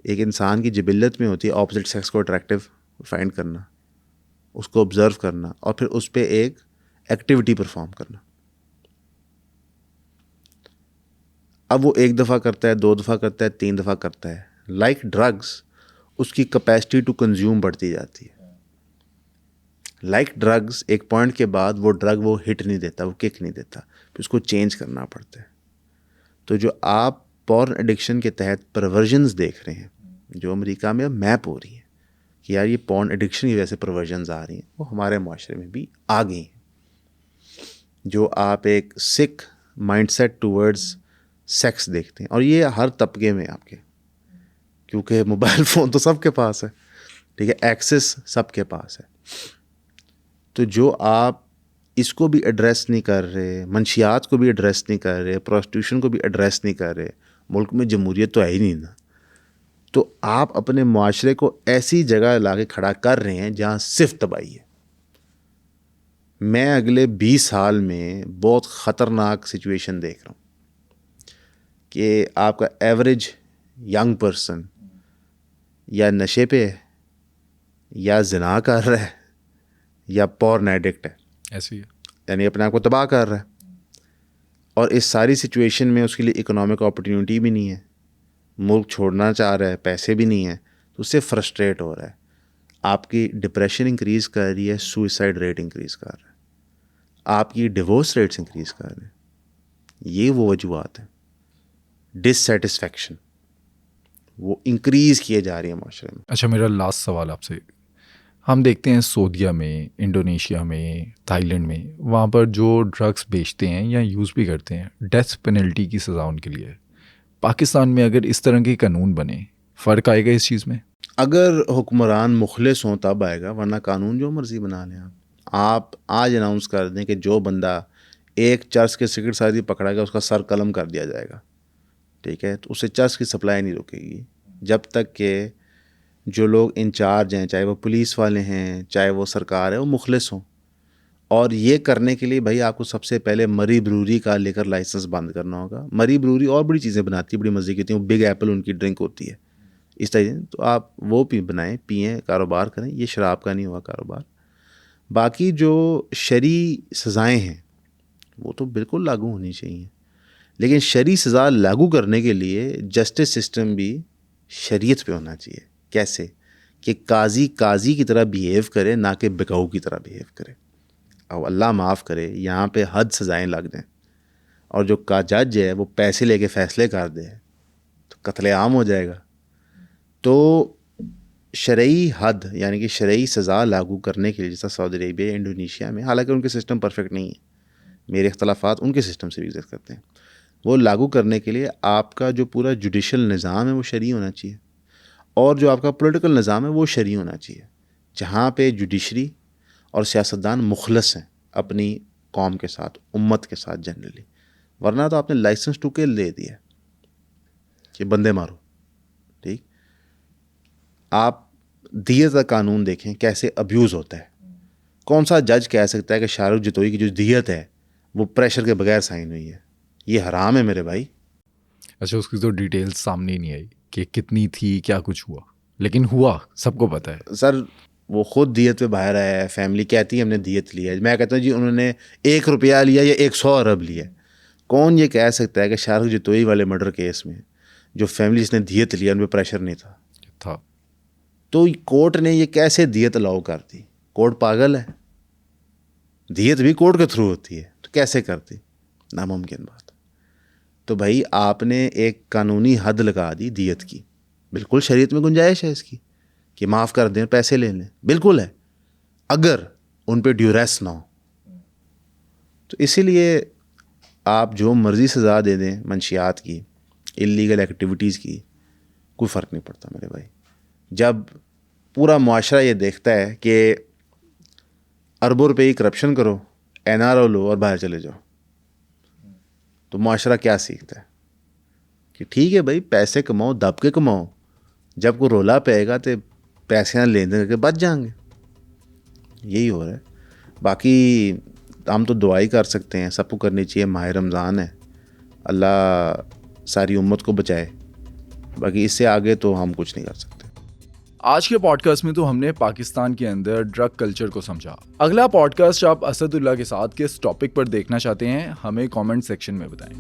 ایک انسان کی جبلت میں ہوتی ہے اپوزٹ سیکس کو اٹریکٹیو فائنڈ کرنا, اس کو آبزرو کرنا اور پھر اس پہ ایک ایکٹیویٹی پرفارم کرنا. اب وہ ایک دفعہ کرتا ہے, 2 دفعہ کرتا ہے, 3 دفعہ کرتا ہے. لائک ڈرگس اس کی کیپیسٹی ٹو کنزیوم بڑھتی جاتی ہے. لائک ڈرگس ایک پوائنٹ کے بعد وہ ڈرگ وہ ہٹ نہیں دیتا, وہ کک نہیں دیتا, پھر اس کو چینج کرنا پڑتا ہے. تو جو آپ پورن ایڈکشن کے تحت پرورژنز دیکھ رہے ہیں جو امریکہ میں اب میپ ہو رہی ہیں کہ یار یہ پورن ایڈکشن کی وجہ سے پرورژنز آ رہی ہیں, وہ ہمارے معاشرے میں بھی آ گئی ہیں. جو آپ ایک سکھ مائنڈ سیٹ ٹورڈز سیکس دیکھتے ہیں, اور یہ ہر طبقے میں آپ کے, کیونکہ موبائل فون تو سب کے پاس ہے, ٹھیک ہے, ایکسس سب کے پاس ہے. تو جو آپ اس کو بھی ایڈریس نہیں کر رہے, منشیات کو بھی ایڈریس نہیں کر رہے, پروسٹیوشن کو بھی ایڈریس نہیں کر رہے, ملک میں جمہوریت تو ہے ہی نہیں نا, تو آپ اپنے معاشرے کو ایسی جگہ لا کے کھڑا کر رہے ہیں جہاں صرف تباہی ہے. میں اگلے 20 سال میں بہت خطرناک سچویشن دیکھ رہا ہوں کہ آپ کا ایوریج ینگ پرسن یا نشے پہ ہے, یا زنا کر رہا ہے, یا پورن ایڈکٹ ہے, ایسی ہے, یعنی اپنے آپ کو تباہ کر رہا ہے. اور اس ساری سچویشن میں اس کے لیے اکنامک اپرچونیٹی بھی نہیں ہے, ملک چھوڑنا چاہ رہا ہے, پیسے بھی نہیں ہیں, تو اس سے فرسٹریٹ ہو رہا ہے. آپ کی ڈپریشن انکریز کر رہی ہے, سوئسائڈ ریٹ انکریز کر رہا ہے, آپ کی ڈیورس ریٹس انکریز کر رہے ہیں. یہ وہ وجوہات ہیں. ڈسسیٹسفیکشن وہ انکریز کیے جا رہی ہے معاشرے میں. اچھا میرا لاسٹ سوال آپ سے, ہم دیکھتے ہیں سعودیہ میں, انڈونیشیا میں, تھائی لینڈ میں, وہاں پر جو ڈرگس بیچتے ہیں یا یوز بھی کرتے ہیں ڈیتھ پینلٹی کی سزا ان کے لیے. پاکستان میں اگر اس طرح کے قانون بنے, فرق آئے گا اس چیز میں؟ اگر حکمران مخلص ہوں تب آئے گا, ورنہ قانون جو مرضی بنا لیں. آپ آج اناؤنس کر دیں کہ جو بندہ ایک چرس کے سگریٹ سازی پکڑا گیا اس کا سر قلم کر دیا جائے گا, ٹھیک ہے, تو اسے چرس کی سپلائی نہیں رکے گی جب تک کہ جو لوگ انچارج ہیں, چاہے وہ پولیس والے ہیں, چاہے وہ سرکار ہے, وہ مخلص ہوں. اور یہ کرنے کے لیے بھائی آپ کو سب سے پہلے مری بروری کا لیکر لائسنس بند کرنا ہوگا. مری بروری اور بڑی چیزیں بناتی ہے, بڑی مزے کی ہوتی ہیں, وہ بگ ایپل ان کی ڈرنک ہوتی ہے اس طرح. تو آپ وہ بنائیں, پئیں, کاروبار کریں. یہ شراب کا نہیں ہوا کاروبار. باقی جو شرعی سزائیں ہیں وہ تو بالکل لاگو ہونی چاہیے, لیکن شرعی سزا لاگو کرنے کے لیے جسٹس سسٹم بھی شریعت پہ ہونا چاہیے. کیسے کہ قاضی کی طرح بیہیو کرے, نہ کہ بکاؤ کی طرح بیہیو کرے. اور اللہ معاف کرے یہاں پہ حد سزائیں لگ دیں, اور جو جج ہے وہ پیسے لے کے فیصلے کر دے تو قتل عام ہو جائے گا. تو شرعی حد یعنی کہ شرعی سزا لاگو کرنے کے لیے, جیسا سعودی عربیہ, انڈونیشیا میں, حالانکہ ان کے سسٹم پرفیکٹ نہیں ہے, میرے اختلافات ان کے سسٹم سے بھی عزت کرتے ہیں, وہ لاگو کرنے کے لیے آپ کا جو پورا جوڈیشل نظام ہے وہ شرعی ہونا چاہیے, اور جو آپ کا پولیٹیکل نظام ہے وہ شرعی ہونا چاہیے, جہاں پہ جوڈیشری اور سیاستدان مخلص ہیں اپنی قوم کے ساتھ, امت کے ساتھ جنرلی. ورنہ تو آپ نے لائسنس ٹو کل دے دیا کہ بندے مارو, ٹھیک. آپ دیے کا قانون دیکھیں کیسے ابیوز ہوتا ہے. کون سا جج کہہ سکتا ہے کہ شاہ رخ جتوئی کی جو دیت ہے وہ پریشر کے بغیر سائن ہوئی ہے؟ یہ حرام ہے میرے بھائی. اچھا اس کی تو ڈیٹیلز سامنے ہی نہیں آئی کہ کتنی تھی, کیا کچھ ہوا, لیکن ہوا سب کو پتہ ہے. سر وہ خود دیت پہ باہر آیا ہے, فیملی کہتی ہے ہم نے دیت لیا ہے. میں کہتا ہوں جی انہوں نے 1 روپیہ لیا یا 100 ارب لیا. کون یہ کہہ سکتا ہے کہ شاہ رخ جتوئی والے مرڈر کیس میں جو فیملی جس نے دیت لیا ان پہ پریشر نہیں تھا؟ تو کورٹ نے یہ کیسے دیت الاؤ کر دی؟ کورٹ پاگل ہے؟ دیت بھی کورٹ کے تھرو ہوتی ہے, تو کیسے کرتی؟ ناممکن بات. تو بھائی آپ نے ایک قانونی حد لگا دی دیت کی, بالکل شریعت میں گنجائش ہے اس کی کہ معاف کر دیں, پیسے لے لیں, بالکل ہے, اگر ان پہ ڈیوریس نہ ہو. تو اسی لیے آپ جو مرضی سزا دے دیں منشیات کی, اللیگل ایکٹیویٹیز کی, کوئی فرق نہیں پڑتا میرے بھائی. جب پورا معاشرہ یہ دیکھتا ہے کہ اربوں روپے کی کرپشن کرو, این آر او لو اور باہر چلے جاؤ, تو معاشرہ کیا سیکھتا ہے کہ ٹھیک ہے بھائی پیسے کماؤ, دب کے کماؤ, جب کوئی رولا پائے گا تو پیسے لین دین کر کے بچ جائیں گے. یہی ہو رہا ہے. باقی ہم تو دعائی کر سکتے ہیں, سب کو کرنی چاہیے, ماہ رمضان ہے, اللہ ساری امت کو بچائے. باقی اس سے آگے تو ہم کچھ نہیں کر سکتے. آج کے پوڈ کاسٹ میں تو ہم نے پاکستان کے اندر ڈرگ کلچر کو سمجھا. اگلا پوڈ کاسٹ آپ اسد اللہ کے ساتھ کس ٹاپک پر دیکھنا چاہتے ہیں ہمیں کامنٹ سیکشن میں بتائیں.